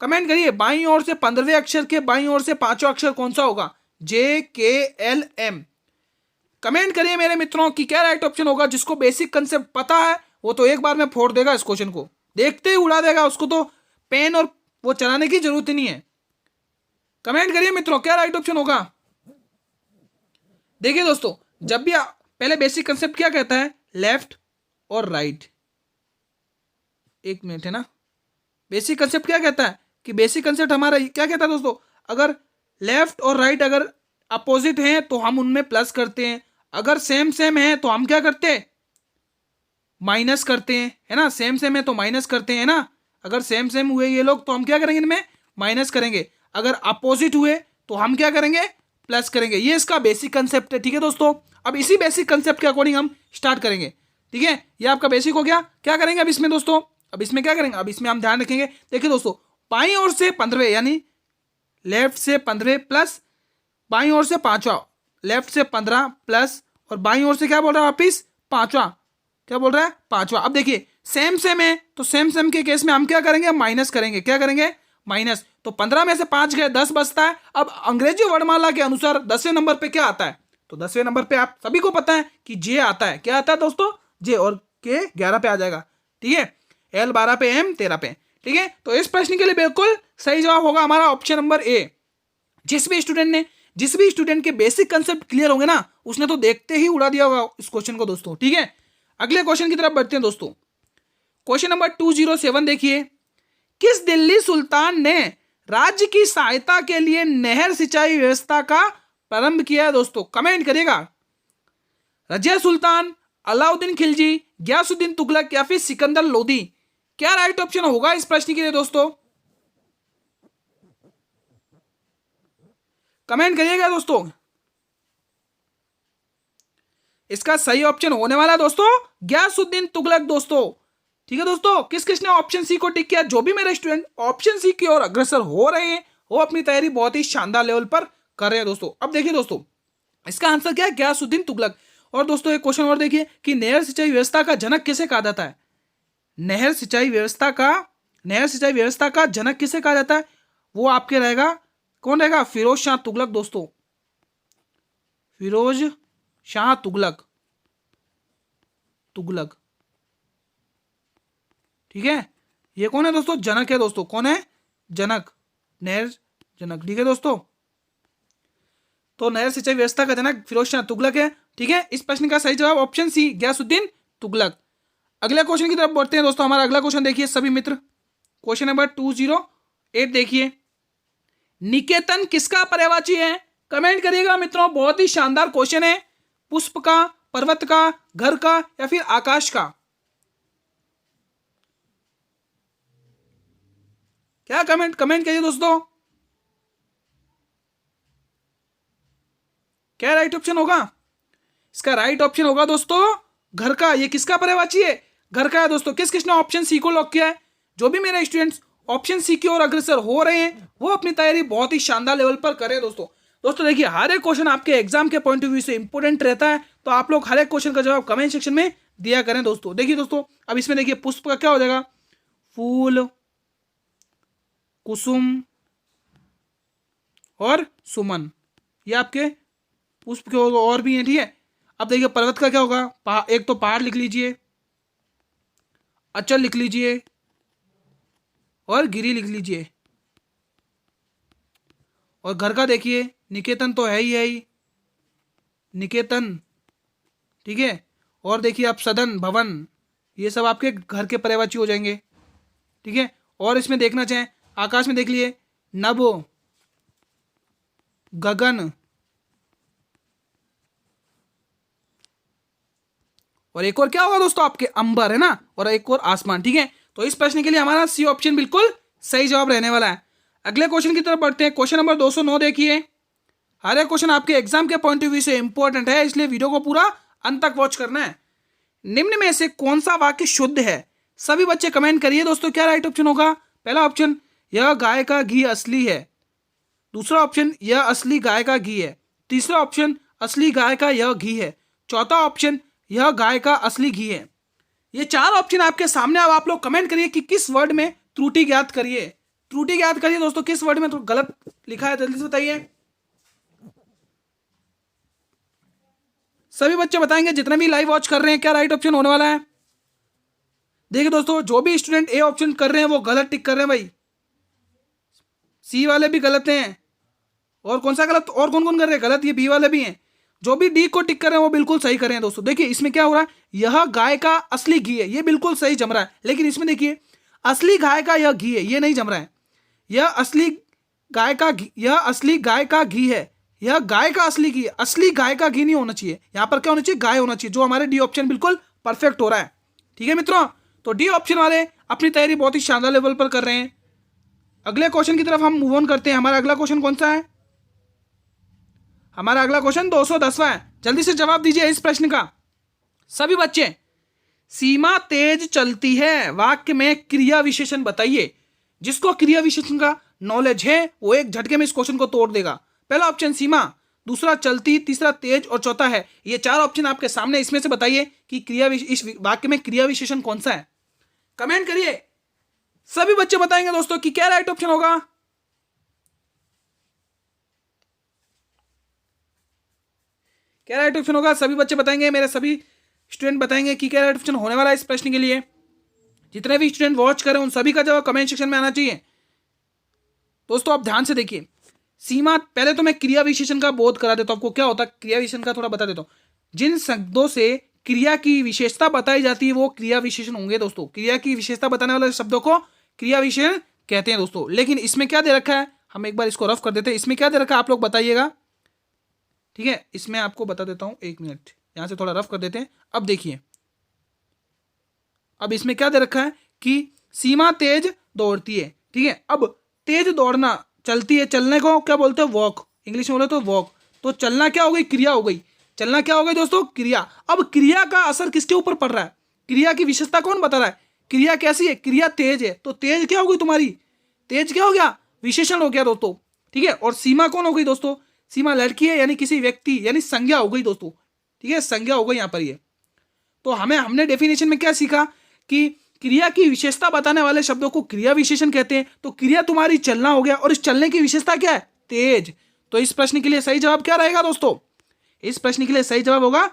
कमेंट करिए, बाईं ओर से 15वें अक्षर के बाईं ओर से 5वां अक्षर कौन सा होगा? JKLM। कमेंट करिए मेरे मित्रों कि क्या राइट ऑप्शन होगा। जिसको बेसिक कंसेप्ट पता है वो तो एक बार में फोड़ देगा इस क्वेश्चन को, देखते ही उड़ा देगा, उसको तो पेन और वो चलाने की जरूरत ही नहीं है। कमेंट करिए मित्रों क्या राइट ऑप्शन होगा। देखिए दोस्तों, जब भी पहले बेसिक कंसेप्ट क्या कहता है? लेफ्ट और राइट। एक मिनट है ना, बेसिक कंसेप्ट क्या कहता है कि बेसिक कंसेप्ट हमारा क्या कहता है दोस्तों, अगर लेफ्ट और राइट अगर अपोजिट हैं तो हम उनमें प्लस करते हैं, अगर सेम सेम है तो हम क्या करते हैं? माइनस करते हैं, है ना। सेम सेम है तो माइनस करते हैं ना। अगर सेम सेम हुए ये लोग तो हम क्या करेंगे? इनमें माइनस करेंगे। अगर अपोजिट हुए तो हम क्या करेंगे? प्लस करेंगे। ये इसका बेसिक कंसेप्ट है। ठीक है दोस्तों, अब इसी बेसिक कंसेप्ट के अकॉर्डिंग हम स्टार्ट करेंगे। ठीक है, ये आपका बेसिक हो गया। क्या करेंगे अब इसमें दोस्तों? अब इसमें क्या करेंगे? अब इसमें हम ध्यान रखेंगे। देखिए दोस्तों, बाईं ओर से 15वें यानी लेफ्ट से 15वें प्लस बाईं ओर से 5वां, लेफ्ट से 15 प्लस और बाईं ओर से क्या बोल रहा है वापिस? 5वां। क्या बोल रहा है? 5वां। अब देखिए सेम सेम है तो सेम सेम के केस में हम क्या करेंगे? माइनस करेंगे। क्या करेंगे? माइनस। तो 15 में से 5 गए, 10 बचता है। अब अंग्रेजी वर्णमाला के अनुसार 10वें नंबर पे क्या आता है? तो 10वें नंबर पे आप सभी को पता है कि जे आता है। क्या आता है दोस्तों? जे, और के 11 पे आ जाएगा। ठीक है, L 12 पे, M 13 पे। ठीक है, तो इस प्रश्न के लिए बिल्कुल सही जवाब होगा हमारा ऑप्शन नंबर ए। जिस भी स्टूडेंट के बेसिक कंसेप्ट क्लियर होंगे ना, उसने तो देखते ही उड़ा दिया होगा इस क्वेश्चन को दोस्तों। ठीक है, अगले क्वेश्चन की तरफ बढ़ते हैं दोस्तों। क्वेश्चन नंबर 207 देखिए, किस दिल्ली सुल्तान ने राज्य की सहायता के लिए नहर सिंचाई व्यवस्था का प्रारंभ किया है दोस्तों? कमेंट करिएगा। रजिया सुल्तान, अलाउद्दीन खिलजी, गयासुद्दीन तुगलक या फिर सिकंदर लोदी? क्या राइट ऑप्शन होगा इस प्रश्न के लिए दोस्तों? कमेंट करिएगा दोस्तों। इसका सही ऑप्शन होने वाला है दोस्तों गयासुद्दीन तुगलक दोस्तों। ठीक है दोस्तों, किस किसने ऑप्शन सी को टिक किया? जो भी मेरे स्टूडेंट ऑप्शन सी की ओर अग्रसर हो रहे हैं वो अपनी तैयारी बहुत ही शानदार लेवल पर कर रहे हैं दोस्तों। अब देखिए दोस्तों, इसका आंसर क्या है? गयासुद्दीन तुगलक। और दोस्तों एक क्वेश्चन और देखिए कि नहर सिंचाई व्यवस्था का जनक किसे कहा जाता है? नहर सिंचाई व्यवस्था का जनक किसे कहा जाता है? वो आपके रहेगा, कौन रहेगा? फिरोज शाह तुगलक दोस्तों, फिरोज शाह तुगलक। ठीक है, ये कौन है दोस्तों? जनक है दोस्तों। कौन है? जनक, नहर जनक। ठीक है दोस्तों, तो नहर सिंचाई व्यवस्था का जनक फिरोज शाह तुगलक है। ठीक है, इस प्रश्न का सही जवाब ऑप्शन सी गयासुद्दीन तुगलक। अगले क्वेश्चन की तरफ बढ़ते हैं दोस्तों। हमारा अगला क्वेश्चन देखिए सभी मित्र, क्वेश्चन नंबर 208 देखिए, निकेतन किसका पर्यायवाची है? कमेंट करिएगा मित्रों, बहुत ही शानदार क्वेश्चन है। पुष्प का, पर्वत का, घर का या फिर आकाश का? क्या कमेंट करिए दोस्तों, क्या राइट ऑप्शन होगा? इसका राइट ऑप्शन होगा दोस्तों घर का। ये किसका पर्यायवाची है? घर का है दोस्तों। किस किसने ऑप्शन सी को लॉक किया है? जो भी मेरे स्टूडेंट्स ऑप्शन सी की ओर अग्रसर हो रहे हैं वो अपनी तैयारी बहुत ही शानदार लेवल पर करें दोस्तों। दोस्तों देखिए, हर एक क्वेश्चन आपके एग्जाम के पॉइंट ऑफ व्यू से इंपॉर्टेंट रहता है, तो आप लोग हर एक क्वेश्चन का जवाब कमेंट सेक्शन में दिया करें दोस्तों। देखिए दोस्तों, अब इसमें देखिए पुष्प का क्या हो जाएगा? फूल, कुसुम और सुमन, ये आपके पुष्प के और भी हैं। ठीक है, अब देखिए पर्वत का क्या होगा? एक तो पहाड़ लिख लीजिए, अचल लिख लीजिए और गिरी लिख लीजिए। और घर का देखिए, निकेतन तो है ही निकेतन। ठीक है, और देखिए आप सदन, भवन, ये सब आपके घर के पर्यायवाची हो जाएंगे। ठीक है, और इसमें देखना चाहें आकाश में देख लिए, नभ, गगन और एक और क्या होगा दोस्तों? आपके अंबर है ना, और एक और आसमान। ठीक है, तो इस प्रश्न के लिए हमारा सी ऑप्शन बिल्कुल सही जवाब रहने वाला है। अगले क्वेश्चन की तरफ बढ़ते हैं। क्वेश्चन नंबर 209 देखिए, हर एक क्वेश्चन आपके एग्जाम के पॉइंट ऑफ व्यू से इंपॉर्टेंट है, इसलिए वीडियो को पूरा अंत तक वॉच करना है। निम्न में से कौन सा वाक्य शुद्ध है? सभी बच्चे कमेंट करिए दोस्तों, क्या राइट ऑप्शन होगा? पहला ऑप्शन, यह गाय का घी असली है। दूसरा ऑप्शन, यह असली गाय का घी है। तीसरा ऑप्शन, असली गाय का यह घी है। चौथा ऑप्शन, यह गाय का असली घी है। ये चार ऑप्शन आपके सामने, अब आप लोग कमेंट करिए कि किस वर्ड में त्रुटि ज्ञात करिए। त्रुटि ज्ञात करिए दोस्तों, किस वर्ड में तो गलत लिखा है, जल्दी से बताइए। सभी बच्चे बताएंगे जितने भी लाइव वॉच कर रहे हैं, क्या राइट ऑप्शन होने वाला है? देखिए दोस्तों, जो भी स्टूडेंट ए ऑप्शन कर रहे हैं वो गलत टिक कर रहे हैं भाई। सी वाले भी गलत हैं। और कौन सा गलत? और कौन कौन कर रहे हैं गलत? ये बी वाले भी हैं। जो भी डी को टिक कर रहे हैं वो बिल्कुल सही कर रहे हैं दोस्तों। देखिए इसमें क्या हो रहा है, यह गाय का असली घी है, ये बिल्कुल सही जम रहा है। लेकिन इसमें देखिए असली गाय का यह घी है, ये नहीं जम रहा है। यह असली गाय का घी, यह असली गाय का घी है, यह गाय का असली घी है। असली गाय का घी नहीं होना चाहिए, यहाँ पर क्या होना चाहिए? गाय होना चाहिए, जो हमारे डी ऑप्शन बिल्कुल परफेक्ट हो रहा है। ठीक है मित्रों, तो डी ऑप्शन वाले अपनी तैयारी बहुत ही शानदार लेवल पर कर रहे हैं। अगले क्वेश्चन की तरफ हम मूव ऑन करते हैं। हमारा अगला क्वेश्चन कौन सा है? हमारा अगला क्वेश्चन 210वां है। जल्दी से जवाब दीजिए इस प्रश्न का सभी बच्चे। सीमा तेज चलती है, वाक्य में क्रिया विशेषण बताइए। जिसको क्रिया विशेषण का नॉलेज है वो एक झटके में इस क्वेश्चन को तोड़ देगा। पहला ऑप्शन सीमा, दूसरा चलती, तीसरा तेज और चौथा है। ये चार ऑप्शन आपके सामने, इसमें से बताइए कि इस वाक्य में क्रिया विशेषण कौन सा है। कमेंट करिए, सभी बच्चे बताएंगे दोस्तों कि क्या राइट ऑप्शन होगा। क्या राइट ऑप्शन होगा? सभी बच्चे बताएंगे, मेरे सभी स्टूडेंट बताएंगे कि क्या राइट ऑप्शन होने वाला है इस प्रश्न के लिए। जितने भी स्टूडेंट वॉच करें उन सभी का जवाब कमेंट सेक्शन में आना चाहिए। दोस्तों आप ध्यान से देखिए, सीमा, पहले तो मैं क्रिया विशेषण का बोध करा देता हूं आपको, क्या होता है क्रिया विशेषण का थोड़ा बता देता हूं। जिन शब्दों से क्रिया की विशेषता बताई जाती है वो क्रिया विशेषण होंगे दोस्तों। क्रिया की विशेषता बताने वाले शब्दों को क्रिया विशेषण कहते हैं दोस्तों। लेकिन इसमें क्या दे रखा है, हम एक बार इसको रफ कर देते हैं। इसमें क्या दे रखा है आप लोग बताइएगा, ठीक है। इसमें आपको बता देता हूं, एक मिनट, यहां से थोड़ा रफ कर देते हैं। अब देखिए, अब इसमें क्या दे रखा है कि सीमा तेज दौड़ती है, ठीक है। अब तेज दौड़ना, चलती है, चलने को क्या बोलते हैं, वॉक, इंग्लिश में बोले तो वॉक। तो चलना क्या हो गई, क्रिया हो गई। चलना क्या हो गई दोस्तों, क्रिया। अब क्रिया का असर किसके ऊपर पड़ रहा है, क्रिया की विशेषता कौन बता रहा है, क्रिया कैसी है, क्रिया तेज है। तो तेज क्या हो गई तुम्हारी, तेज क्या हो गया, विशेषण हो गया दोस्तों, ठीक है। और सीमा कौन हो गई दोस्तों, सीमा लड़की है यानी किसी व्यक्ति, यानी संज्ञा हो गई दोस्तों, ठीक है, संज्ञा हो गई यहाँ पर ये। तो हमने डेफिनेशन में क्या सीखा कि क्रिया की विशेषता बताने वाले शब्दों को क्रिया विशेषण कहते हैं। तो क्रिया तुम्हारी चलना हो गया, और इस चलने की विशेषता क्या है, तेज। तो इस प्रश्न के लिए सही जवाब क्या रहेगा दोस्तों, इस प्रश्न के लिए सही जवाब होगा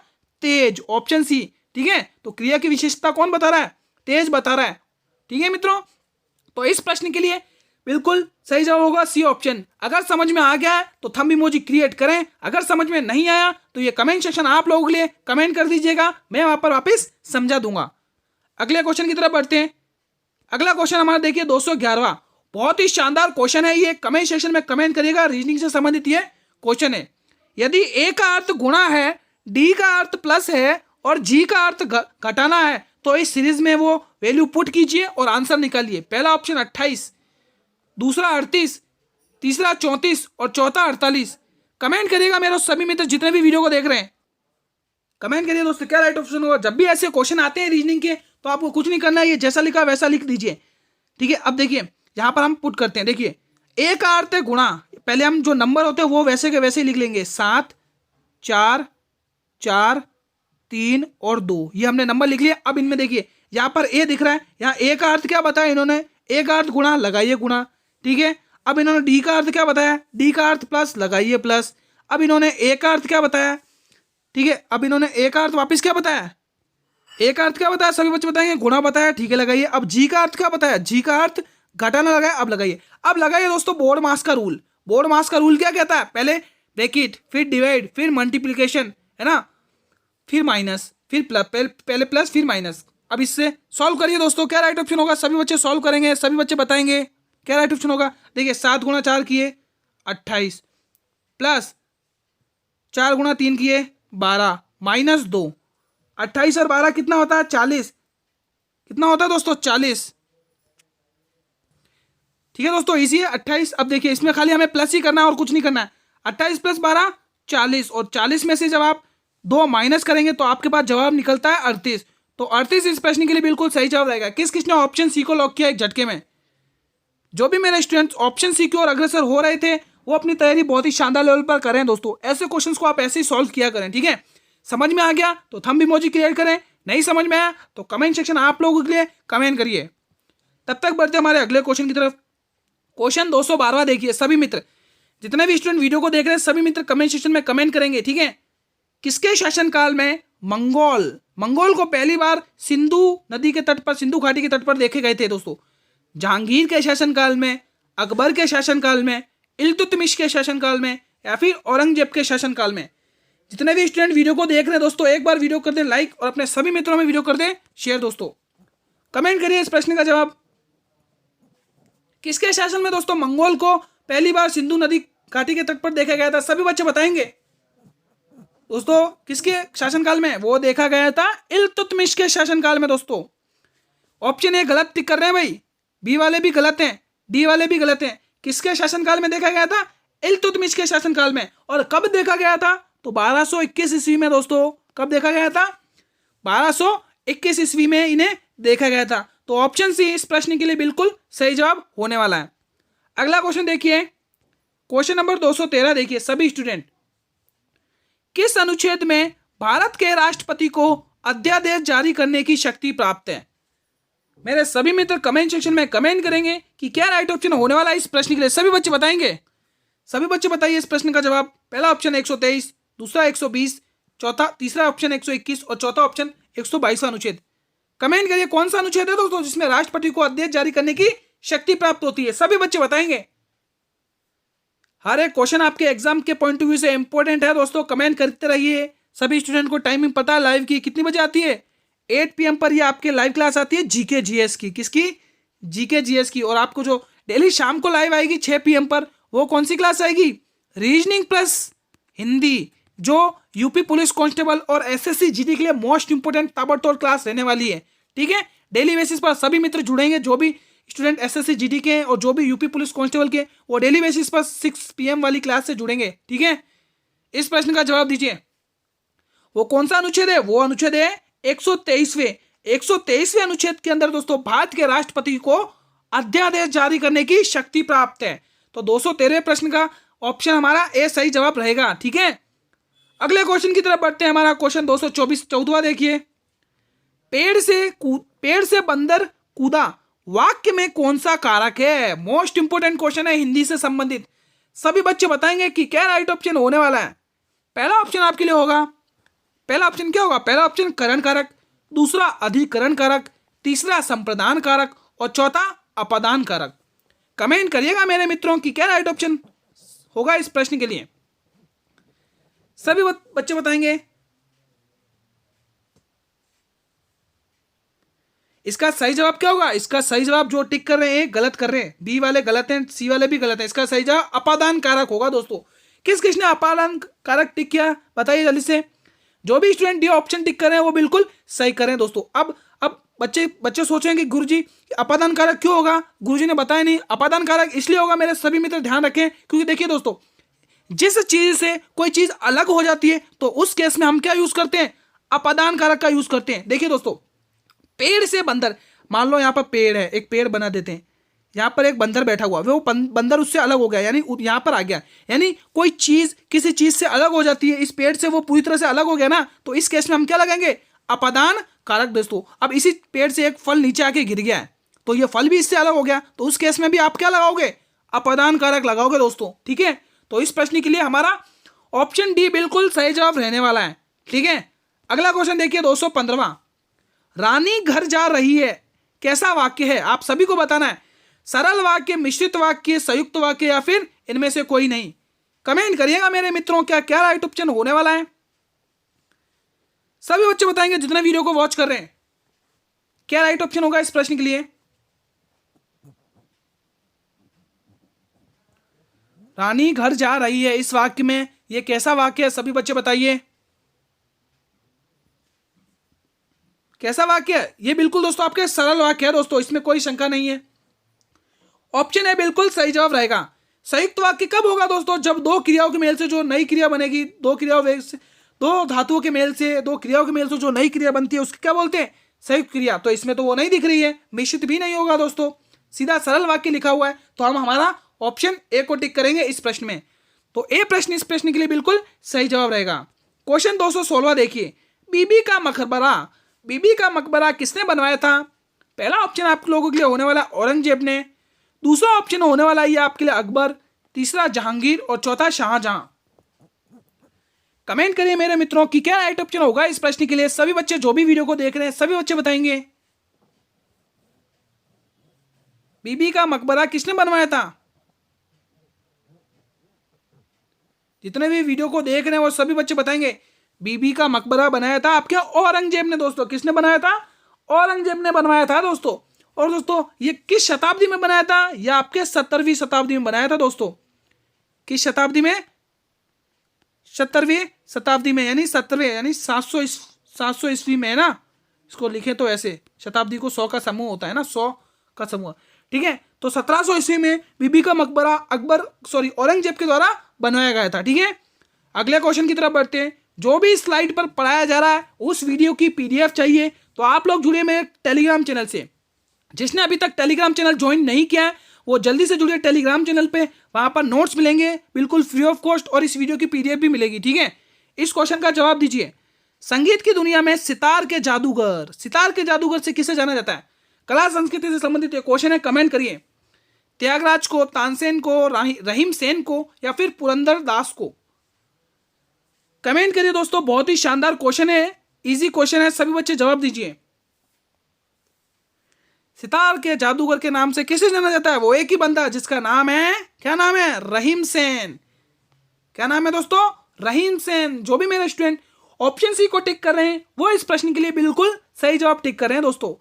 तेज, ऑप्शन सी, ठीक है। तो क्रिया की विशेषता कौन बता रहा है, तेज बता रहा है, ठीक है मित्रों। तो इस प्रश्न के लिए बिल्कुल सही जवाब होगा सी ऑप्शन। अगर समझ में आ गया है तो थंब इमोजी क्रिएट करें, अगर समझ में नहीं आया तो ये कमेंट सेक्शन आप लोगों के लिए कमेंट कर दीजिएगा, मैं वहां पर वापस समझा दूंगा। अगले क्वेश्चन की तरफ बढ़ते हैं। अगला क्वेश्चन हमारा देखिए 211, बहुत ही शानदार क्वेश्चन है ये, कमेंट सेक्शन में कमेंट करिएगा, रीजनिंग से संबंधित ये क्वेश्चन है। यदि ए का अर्थ गुणा है, डी का अर्थ प्लस है और जी का अर्थ घटाना है तो इस सीरीज में वो वैल्यू पुट कीजिए और आंसर निकालिए। पहला ऑप्शन 28, दूसरा 38, तीसरा 34 और चौथा 48। कमेंट करिएगा मेरे सभी मित्र जितने भी वीडियो को देख रहे हैं, कमेंट करिए दोस्तों क्या राइट ऑप्शन होगा। जब भी ऐसे क्वेश्चन आते हैं रीजनिंग के तो आपको कुछ नहीं करना है, ये जैसा लिखा वैसा लिख दीजिए, ठीक है। अब देखिए यहां पर हम पुट करते हैं, देखिए ए का अर्थ है गुणा, पहले हम जो नंबर होते हैं वो वैसे के वैसे ही लिख लेंगे, 7, 4, 4, 3 और 2, ये हमने नंबर लिख लिया। अब इनमें देखिए यहाँ पर ए दिख रहा है, यहाँ ए का अर्थ क्या बताया इन्होंने, ए का अर्थ गुणा, लगाइए गुणा, ठीक है। अब इन्होंने डी का अर्थ क्या बताया, डी का अर्थ प्लस, लगाइए प्लस। अब इन्होंने ए का अर्थ क्या बताया, ठीक है। अब इन्होंने ए का अर्थ वापिस क्या बताया, ए का अर्थ क्या बताया, सभी बच्चे बताएंगे गुणा बताया, ठीक है, लगाइए। अब जी का अर्थ क्या बताया, जी का अर्थ घटाना लगाया, अब लगाइए। अब लगाइए दोस्तों बोर्ड मास का रूल। बोर्ड मास का रूल क्या कहता है, पहले ब्रैकेट, फिर डिवाइड, फिर मल्टीप्लिकेशन, है ना, फिर माइनस, फिर पहले प्लस फिर माइनस। अब इससे सॉल्व करिए दोस्तों, क्या राइट ऑप्शन होगा, सभी बच्चे सॉल्व करेंगे, सभी बच्चे बताएंगे क्या राइट ऑप्शन होगा। देखिए 7 गुणा 4 किए 28, प्लस 4 गुणा 3 किए 12, माइनस 2, 28 और 12 कितना होता है, 40, कितना होता है दोस्तों, 40, ठीक है दोस्तों, इजी है 28। अब देखिए इसमें खाली हमें प्लस ही करना है और कुछ नहीं करना है। 28 प्लस 12 40, और 40 में से जब आप 2 माइनस करेंगे तो आपके पास जवाब निकलता है 38। तो 38 इस प्रश्न के लिए बिल्कुल सही जवाब रहेगा। किस किसने ऑप्शन सी को लॉक किया एक झटके में, जो भी मेरे स्टूडेंट्स ऑप्शन सी की ओर अग्रसर हो रहे थे वो अपनी तैयारी बहुत ही शानदार लेवल पर करें दोस्तों। ऐसे क्वेश्चंस को आप ऐसे ही सॉल्व किया करें, ठीक है। समझ में आ गया तो थंब इमोजी क्रिएट करें, नहीं समझ में आया तो कमेंट सेक्शन आप लोगों के लिए कमेंट करिए। तब तक बढ़ते हमारे अगले क्वेश्चन की तरफ। क्वेश्चन 212 देखिए सभी मित्र, जितने भी स्टूडेंट वीडियो को देख रहे हैं सभी मित्र कमेंट सेक्शन में कमेंट करेंगे, ठीक है। किसके शासनकाल में मंगोल को पहली बार सिंधु नदी के तट पर, सिंधु घाटी के तट पर देखे गए थे दोस्तों। जहांगीर के शासनकाल में, अकबर के शासनकाल में, इल्तुतमिश के शासनकाल में, या फिर औरंगजेब के शासनकाल में। जितने भी स्टूडेंट वीडियो को देख रहे हैं दोस्तों एक बार वीडियो कर दें लाइक और अपने सभी मित्रों में वीडियो कर दें शेयर दोस्तों। कमेंट करिए इस प्रश्न का जवाब। किसके शासन में दोस्तों मंगोल को पहली बार सिंधु नदी घाटी के तट पर देखा गया था, सभी बच्चे बताएंगे दोस्तों। किसके शासनकाल में वो देखा गया था, इल्तुतमिश के शासनकाल में दोस्तों। ऑप्शन ए गलत टिक कर रहे हैं भाई, बी वाले भी गलत हैं, डी वाले भी गलत हैं। किसके शासनकाल में देखा गया था, इल्तुतमिश के शासनकाल में। और कब देखा गया था, तो 1221 ईस्वी में दोस्तों। कब देखा गया था, 1221 ईस्वी में इन्हें देखा गया था। तो ऑप्शन सी इस प्रश्न के लिए बिल्कुल सही जवाब होने वाला है। अगला क्वेश्चन देखिए, क्वेश्चन नंबर 213 देखिए सभी स्टूडेंट। किस अनुच्छेद में भारत के राष्ट्रपति को अध्यादेश जारी करने की शक्ति प्राप्त है। मेरे सभी मित्र कमेंट सेक्शन में कमेंट करेंगे कि क्या राइट ऑप्शन होने वाला है इस प्रश्न के लिए, सभी बच्चे बताएंगे। सभी बच्चे बताइए इस प्रश्न का जवाब। पहला ऑप्शन 123, दूसरा 120, तीसरा ऑप्शन 121 और चौथा ऑप्शन 122 अनुच्छेद। कमेंट करिए कौन सा अनुच्छेद है दोस्तों जिसमें राष्ट्रपति को आदेश जारी करने की शक्ति प्राप्त होती है। सभी बच्चे बताएंगे। हर एक क्वेश्चन आपके एग्जाम के पॉइंट ऑफ व्यू से इंपॉर्टेंट है दोस्तों। कमेंट करते रहिए। सभी स्टूडेंट को टाइमिंग पता है लाइव की कितनी बजे आती है? 8 PM पर ये आपके लाइव क्लास आती है जीके जीएस की। किसकी? जीके जीएस की। और आपको जो डेली शाम को लाइव आएगी 6 PM पर, वो कौन सी क्लास आएगी? रीजनिंग प्लस हिंदी, जो यूपी पुलिस कांस्टेबल और एसएससी जीडी के लिए मोस्ट इंपोर्टेंट ताबड़तोड़ क्लास रहने वाली है। ठीक है, डेली बेसिस पर सभी मित्र जुड़ेंगे। जो भी स्टूडेंट एसएससी जीडी के हैं और जो भी यूपी पुलिस कांस्टेबल के, वो डेली बेसिस पर 6 PM वाली क्लास से जुड़ेंगे। ठीक है, इस प्रश्न का जवाब दीजिए। वो कौन सा अनुच्छेद है? वो अनुच्छेद है 123वें अनुच्छेद के अंदर दोस्तों भारत के राष्ट्रपति को अध्यादेश जारी करने की शक्ति प्राप्त है। तो 213वें प्रश्न का ऑप्शन हमारा ए सही जवाब रहेगा। ठीक है, अगले क्वेश्चन की तरफ बढ़ते हैं। हमारा क्वेश्चन 224 14वां देखिए। पेड़ से बंदर कूदा वाक्य में कौन सा कारक है? मोस्ट इंपोर्टेंट क्वेश्चन है, हिंदी से संबंधित। सभी बच्चे बताएंगे कि क्या राइट ऑप्शन होने वाला है। पहला ऑप्शन आपके लिए होगा, पहला ऑप्शन क्या होगा? पहला ऑप्शन करण कारक, दूसरा अधिकरण कारक, तीसरा संप्रदान कारक और चौथा अपादान कारक। कमेंट करिएगा मेरे मित्रों कि क्या राइट ऑप्शन होगा इस प्रश्न के लिए। सभी बच्चे बताएंगे। इसका सही जवाब क्या होगा? इसका सही जवाब जो टिक कर रहे हैं गलत कर रहे हैं, बी वाले गलत हैं, सी वाले भी गलत हैं। इसका सही जवाब अपादान कारक होगा दोस्तों। किस किसने अपादान कारक टिक किया बताइए जल्दी से। जो भी स्टूडेंट डी ऑप्शन टिक कर रहे हैं वो बिल्कुल सही करें दोस्तों। अब बच्चे सोचेंगे गुरुजी अपादान कारक क्यों होगा? गुरुजी ने बताया नहीं। अपादान कारक इसलिए होगा, मेरे सभी मित्र ध्यान रखें, क्योंकि देखिए दोस्तों, जिस चीज से कोई चीज अलग हो जाती है तो उस केस में हम क्या यूज करते हैं? अपादान कारक का यूज करते हैं। देखिए दोस्तों, पेड़ से बंदर, मान लो यहाँ पर पेड़ है, एक पेड़ बना देते हैं, यहाँ पर एक बंदर बैठा हुआ, वो बंदर उससे अलग हो गया, यानी यहाँ पर आ गया, यानी कोई चीज किसी चीज से अलग हो जाती है, इस पेड़ से वो पूरी तरह से अलग हो गया ना, तो इस केस में हम क्या लगाएंगे? अपादान कारक दोस्तों। अब इसी पेड़ से एक फल नीचे आके गिर गया है, तो ये फल भी इससे अलग हो गया, तो उस केस में भी आप क्या लगाओगे? अपादान कारक लगाओगे दोस्तों। ठीक है, तो इस प्रश्न के लिए हमारा ऑप्शन डी बिल्कुल सही जवाब रहने वाला है। ठीक है, अगला क्वेश्चन देखिए 215वां। रानी घर जा रही है कैसा वाक्य है? आप सभी को बताना है। सरल वाक्य, मिश्रित वाक्य, संयुक्त वाक्य या फिर इनमें से कोई नहीं। कमेंट करिएगा मेरे मित्रों, क्या क्या राइट ऑप्शन होने वाला है। सभी बच्चे बताएंगे जितने वीडियो को वॉच कर रहे हैं, क्या राइट ऑप्शन होगा इस प्रश्न के लिए। रानी घर जा रही है, इस वाक्य में यह कैसा वाक्य है? सभी बच्चे बताइए कैसा वाक्य है। ये बिल्कुल दोस्तों आपके सरल वाक्य है दोस्तों, इसमें कोई शंका नहीं है। ऑप्शन ए बिल्कुल सही जवाब रहेगा। संयुक्त वाक्य कब होगा दोस्तों? जब दो क्रियाओं के मेल से जो नई क्रिया बनेगी, दो धातुओं के मेल से, दो क्रियाओं के मेल से जो नई क्रिया बनती है उसकी क्या बोलते हैं? संयुक्त क्रिया। तो इसमें तो वो नहीं दिख रही है, मिश्रित भी नहीं होगा दोस्तों, सीधा सरल वाक्य लिखा हुआ है, तो हम हमारा ऑप्शन ए को टिक करेंगे इस प्रश्न में। तो ए प्रश्न इस प्रश्न के लिए बिल्कुल सही जवाब रहेगा। क्वेश्चन 216 देखिए। बीबी का मकबरा किसने बनवाया था? पहला ऑप्शन आप लोगों के लिए होने वाला औरंगजेब ने, दूसरा ऑप्शन होने वाला ये आपके लिए अकबर, तीसरा जहांगीर और चौथा शाहजहां। कमेंट करिए मेरे मित्रों कि क्या राइट ऑप्शन होगा इस प्रश्न के लिए। सभी बच्चे जो भी वीडियो को देख रहे हैं सभी बच्चे बताएंगे बीबी का मकबरा किसने बनवाया था। जितने भी वीडियो को देख रहे हैं वो सभी बच्चे बताएंगे बीबी का मकबरा बनाया था आपके औरंगजेब ने दोस्तों। किसने बनाया था? औरंगजेब ने बनवाया था दोस्तों। और दोस्तों ये किस शताब्दी में बनाया था? यह आपके 17वीं शताब्दी में बनाया था दोस्तों। किस शताब्दी में? 17वीं शताब्दी में, यानी 17वें, यानी 700 ईस्वी में है ना। इसको लिखे तो ऐसे, शताब्दी को 100 का समूह होता है ना, 100 का समूह। ठीक है, तो 1700 ईस्वी में बीबी का मकबरा औरंगजेब के द्वारा बनवाया गया था। ठीक है, अगले क्वेश्चन की तरफ बढ़ते हैं। जो भी स्लाइड पर पढ़ाया जा रहा है उस वीडियो की PDF चाहिए तो आप लोग जुड़िए मेरे टेलीग्राम चैनल से। जिसने अभी तक टेलीग्राम चैनल ज्वाइन नहीं किया है वो जल्दी से जुड़िए टेलीग्राम चैनल पे, वहां पर नोट्स मिलेंगे बिल्कुल फ्री ऑफ कॉस्ट और इस वीडियो की PDF भी मिलेगी। ठीक है, इस क्वेश्चन का जवाब दीजिए। संगीत की दुनिया में सितार के जादूगर से किसे जाना जाता है? कला संस्कृति से संबंधित ये क्वेश्चन है, कमेंट करिए। त्यागराज को, तानसेन को, रहीम सेन को या फिर पुरंदर दास को? कमेंट करिए दोस्तों, बहुत ही शानदार क्वेश्चन है, इजी क्वेश्चन है, सभी बच्चे जवाब दीजिए। सितार के जादूगर के नाम से किसे जाना जाता है? वो एक ही बंदा जिसका नाम है, क्या नाम है? रहीम सेन। क्या नाम है दोस्तों? रहीम सेन। जो भी मेरे स्टूडेंट ऑप्शन सी को टिक कर रहे हैं वो इस प्रश्न के लिए बिल्कुल सही जवाब टिक कर रहे हैं। दोस्तों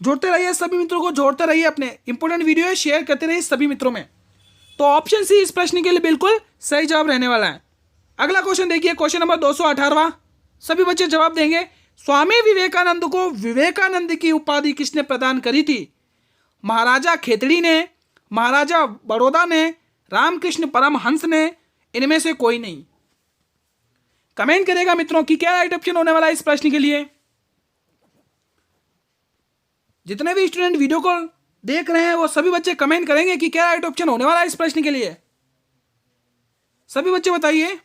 जोड़ते रहिए, सभी मित्रों को जोड़ते रहिए, अपने इंपॉर्टेंट वीडियो है शेयर करते रहिए सभी मित्रों में। तो ऑप्शन सी इस प्रश्न के लिए बिल्कुल सही जवाब रहने वाला है। अगला क्वेश्चन देखिए, क्वेश्चन नंबर 218। सभी बच्चे जवाब देंगे। स्वामी विवेकानंद को विवेकानंद की उपाधि किसने प्रदान करी थी? महाराजा खेतड़ी ने, महाराजा बड़ौदा ने, रामकृष्ण परमहंस ने, इनमें से कोई नहीं। कमेंट करेगा मित्रों कि क्या राइट ऑप्शन होने वाला है इस प्रश्न के लिए। जितने भी स्टूडेंट वीडियो को देख रहे हैं वो सभी बच्चे कमेंट करेंगे कि क्या राइट ऑप्शन होने वाला है इस प्रश्न के लिए। सभी बच्चे बताइए।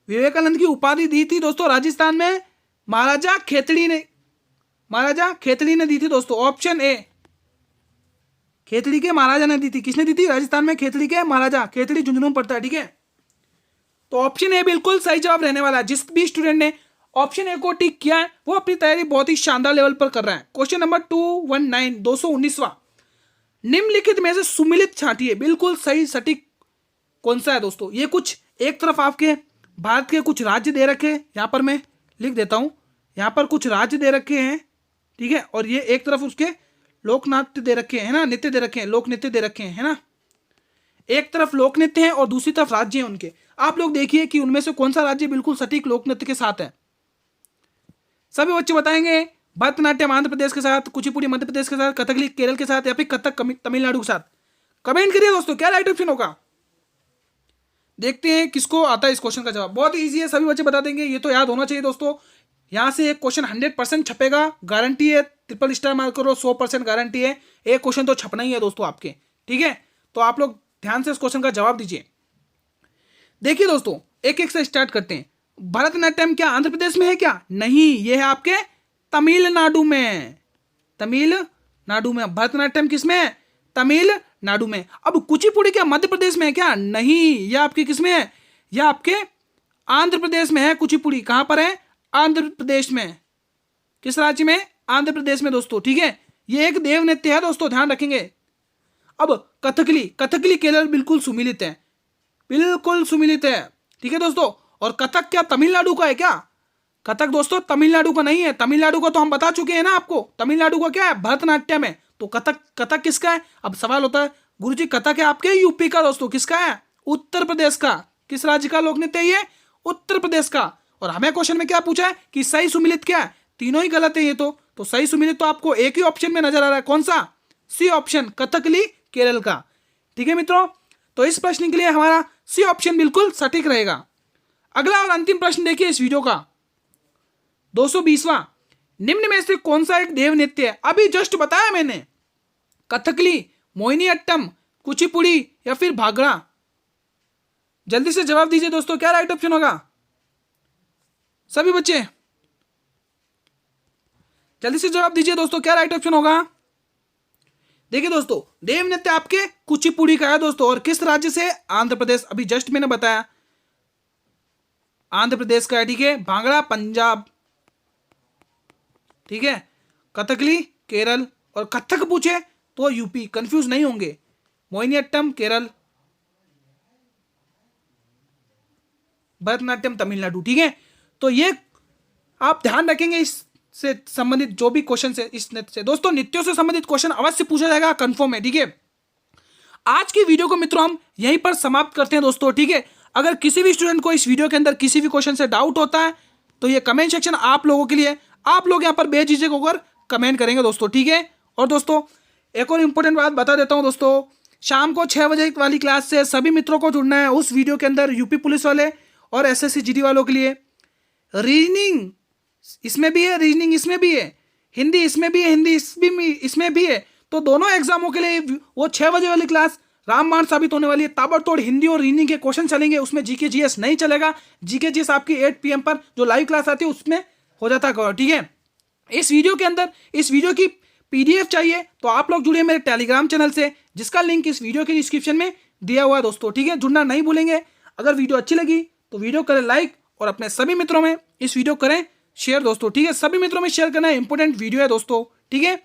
विवेकानंद की उपाधि दी थी दोस्तों राजस्थान में महाराजा खेतड़ी ने, महाराजा खेतड़ी ने दी थी दोस्तों। ऑप्शन ए, खेतड़ी के महाराजा ने दी थी। किसने दी थी? राजस्थान में खेतड़ी के महाराजा। खेतड़ी झुंझुनू पड़ता है, ठीक है। तो ऑप्शन ए बिल्कुल सही जवाब रहने वाला है। जिस भी स्टूडेंट ने ऑप्शन ए को टिक किया है वो अपनी तैयारी बहुत ही शानदार लेवल पर कर रहा है। Question number 219, 219वां। निम्नलिखित में से सुमिलित छांटिए। बिल्कुल सही सटीक कौन सा है दोस्तों? ये कुछ एक तरफ आपके भारत के कुछ राज्य दे रखे हैं, यहाँ पर मैं लिख देता हूँ। यहाँ पर कुछ राज्य दे रखे हैं, ठीक है, और ये एक तरफ उसके लोक नाट्य दे रखे हैं ना, नृत्य दे रखे हैं, लोक नृत्य दे रखे हैं, है ना। एक तरफ लोक नृत्य है और दूसरी तरफ राज्य है उनके। आप लोग देखिए कि उनमें से कौन सा राज्य बिल्कुल सटीक लोक नृत्य के साथ है। सभी बच्चे बताएंगे। भरतनाट्यम आंध्र प्रदेश के साथ, कुचिपुड़ी मध्य प्रदेश के साथ, कथकली केरल के साथ, या फिर कथक तमिलनाडु के साथ। कमेंट करिए दोस्तों क्या राइट ऑप्शन होगा। देखते हैं किसको आता है इस क्वेश्चन का जवाब। बहुत ईजी है, सभी बच्चे बता देंगे। ये तो याद होना चाहिए दोस्तों। यहाँ से एक क्वेश्चन 100% छपेगा, गारंटी है। ट्रिपल स्टार मार्क करो, 100% गारंटी है। एक क्वेश्चन तो छपना ही है दोस्तों आपके, ठीक है। तो आप लोग ध्यान से इस क्वेश्चन का जवाब दीजिए। देखिए दोस्तों एक एक से स्टार्ट करते हैं। भरतनाट्यम क्या आंध्र प्रदेश में है क्या? नहीं, ये है आपके तमिलनाडु में। तमिलनाडु में। भरतनाट्यम किस में है? तमिलनाडु में। अब कुचिपुड़ी क्या मध्य प्रदेश में है क्या? नहीं, यह आपके किस में है? यह आपके आंध्र प्रदेश में है। कुचिपुड़ी कहां पर है? आंध्र प्रदेश में। किस राज्य में? आंध्र प्रदेश में दोस्तों, ठीक है। ये एक देव नृत्य है दोस्तों, ध्यान रखेंगे। अब कथकली, कथकली केरल बिल्कुल सुमिलित है, बिल्कुल सुमिलित है, ठीक है दोस्तों। और कथक क्या तमिलनाडु का है क्या? कथक दोस्तों तमिलनाडु का नहीं है। तमिलनाडु का तो हम बता चुके हैं ना आपको। तमिलनाडु का क्या है? भरतनाट्यम है। तो कथक, कथक किसका है? अब सवाल होता है गुरुजी कथक है आपके यूपी का दोस्तों। किसका है? उत्तर प्रदेश का। किस राज्य का लोक नृत्य है ये? उत्तर प्रदेश का। और हमें क्वेश्चन में क्या पूछा है कि सही सुमिलित क्या है? तीनों ही गलत है ये तो सही सुमिलित तो आपको एक ही ऑप्शन में नजर आ रहा है। कौन सा? सी ऑप्शन, कथकली केरल का, ठीक है मित्रों। तो इस प्रश्न के लिए हमारा सी ऑप्शन बिल्कुल सटीक रहेगा। अगला और अंतिम प्रश्न देखिए इस वीडियो का, 220वां। निम्न में से कौन सा एक देव नृत्य है? अभी जस्ट बताया मैंने, कथकली, मोहिनीअट्टम, कुचिपुड़ी या फिर भांगड़ा। जल्दी से जवाब दीजिए दोस्तों क्या राइट ऑप्शन होगा। सभी बच्चे जल्दी से जवाब दीजिए दोस्तों क्या राइट ऑप्शन होगा। देखिए दोस्तों देव नृत्य आपके कुचिपुड़ी का है दोस्तों। और किस राज्य से? आंध्र प्रदेश। अभी जस्ट मैंने बताया आंध्र प्रदेश का है, ठीक है। भांगड़ा पंजाब, ठीक है। कथकली केरल और कथक पूछे तो यूपी। कंफ्यूज नहीं होंगे। मोहिनीअट्टम केरल, भरतनाट्यम तमिलनाडु, ठीक है। तो ये आप ध्यान रखेंगे। इससे संबंधित जो भी क्वेश्चन है इस नृत्य से दोस्तों, नृत्यों से संबंधित क्वेश्चन अवश्य पूछा जाएगा, कंफर्म है, ठीक है। आज की वीडियो को मित्रों हम यहीं पर समाप्त करते हैं दोस्तों, ठीक है। अगर किसी भी स्टूडेंट को इस वीडियो के अंदर किसी भी क्वेश्चन से डाउट होता है तो ये कमेंट सेक्शन आप लोगों के लिए, आप लोग यहाँ पर बेझिझक होकर कमेंट करेंगे दोस्तों, ठीक है। और दोस्तों एक और इंपॉर्टेंट बात बता देता हूँ दोस्तों, शाम को 6 बजे वाली क्लास से सभी मित्रों को जुड़ना है। उस वीडियो के अंदर यूपी पुलिस वाले और SSC GD वालों के लिए रीजनिंग इसमें भी है, रीजनिंग इसमें भी है, हिंदी इसमें भी है, हिंदी इसमें भी है। तो दोनों एग्जामों के लिए वो 6 बजे वाली क्लास रामबाण साबित होने वाली है। ताबड़तोड़ हिंदी और रीजनिंग के क्वेश्चन चलेंगे, उसमें GK GS नहीं चलेगा। GK GS आपकी 8 PM पर जो लाइव क्लास आती है उसमें हो जाता है, ठीक है। इस वीडियो के अंदर इस वीडियो की PDF चाहिए तो आप लोग जुड़िए मेरे टेलीग्राम चैनल से, जिसका लिंक इस वीडियो के डिस्क्रिप्शन में दिया हुआ है दोस्तों, ठीक है। जुड़ना नहीं भूलेंगे। अगर वीडियो अच्छी लगी तो वीडियो करें लाइक और अपने सभी मित्रों में इस वीडियो करें शेयर दोस्तों, ठीक है। सभी मित्रों में शेयर करना है, इंपॉर्टेंट वीडियो है दोस्तों, ठीक है।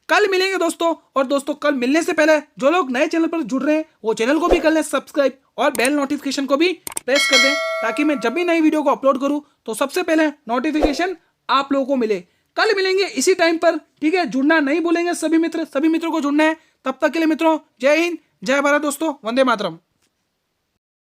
कल मिलेंगे दोस्तों। और दोस्तों कल मिलने से पहले जो लोग नए चैनल पर जुड़ रहे हैं वो चैनल को भी कर लें सब्सक्राइब और बेल नोटिफिकेशन को भी प्रेस कर दें, ताकि मैं जब भी नई वीडियो को अपलोड करूं तो सबसे पहले नोटिफिकेशन आप लोगों को मिले। कल मिलेंगे इसी टाइम पर, ठीक है। जुड़ना नहीं भूलेंगे सभी मित्रों को जुड़ना है। तब तक के लिए मित्रों जय हिंद, जय भारत दोस्तों, वंदे मातरम।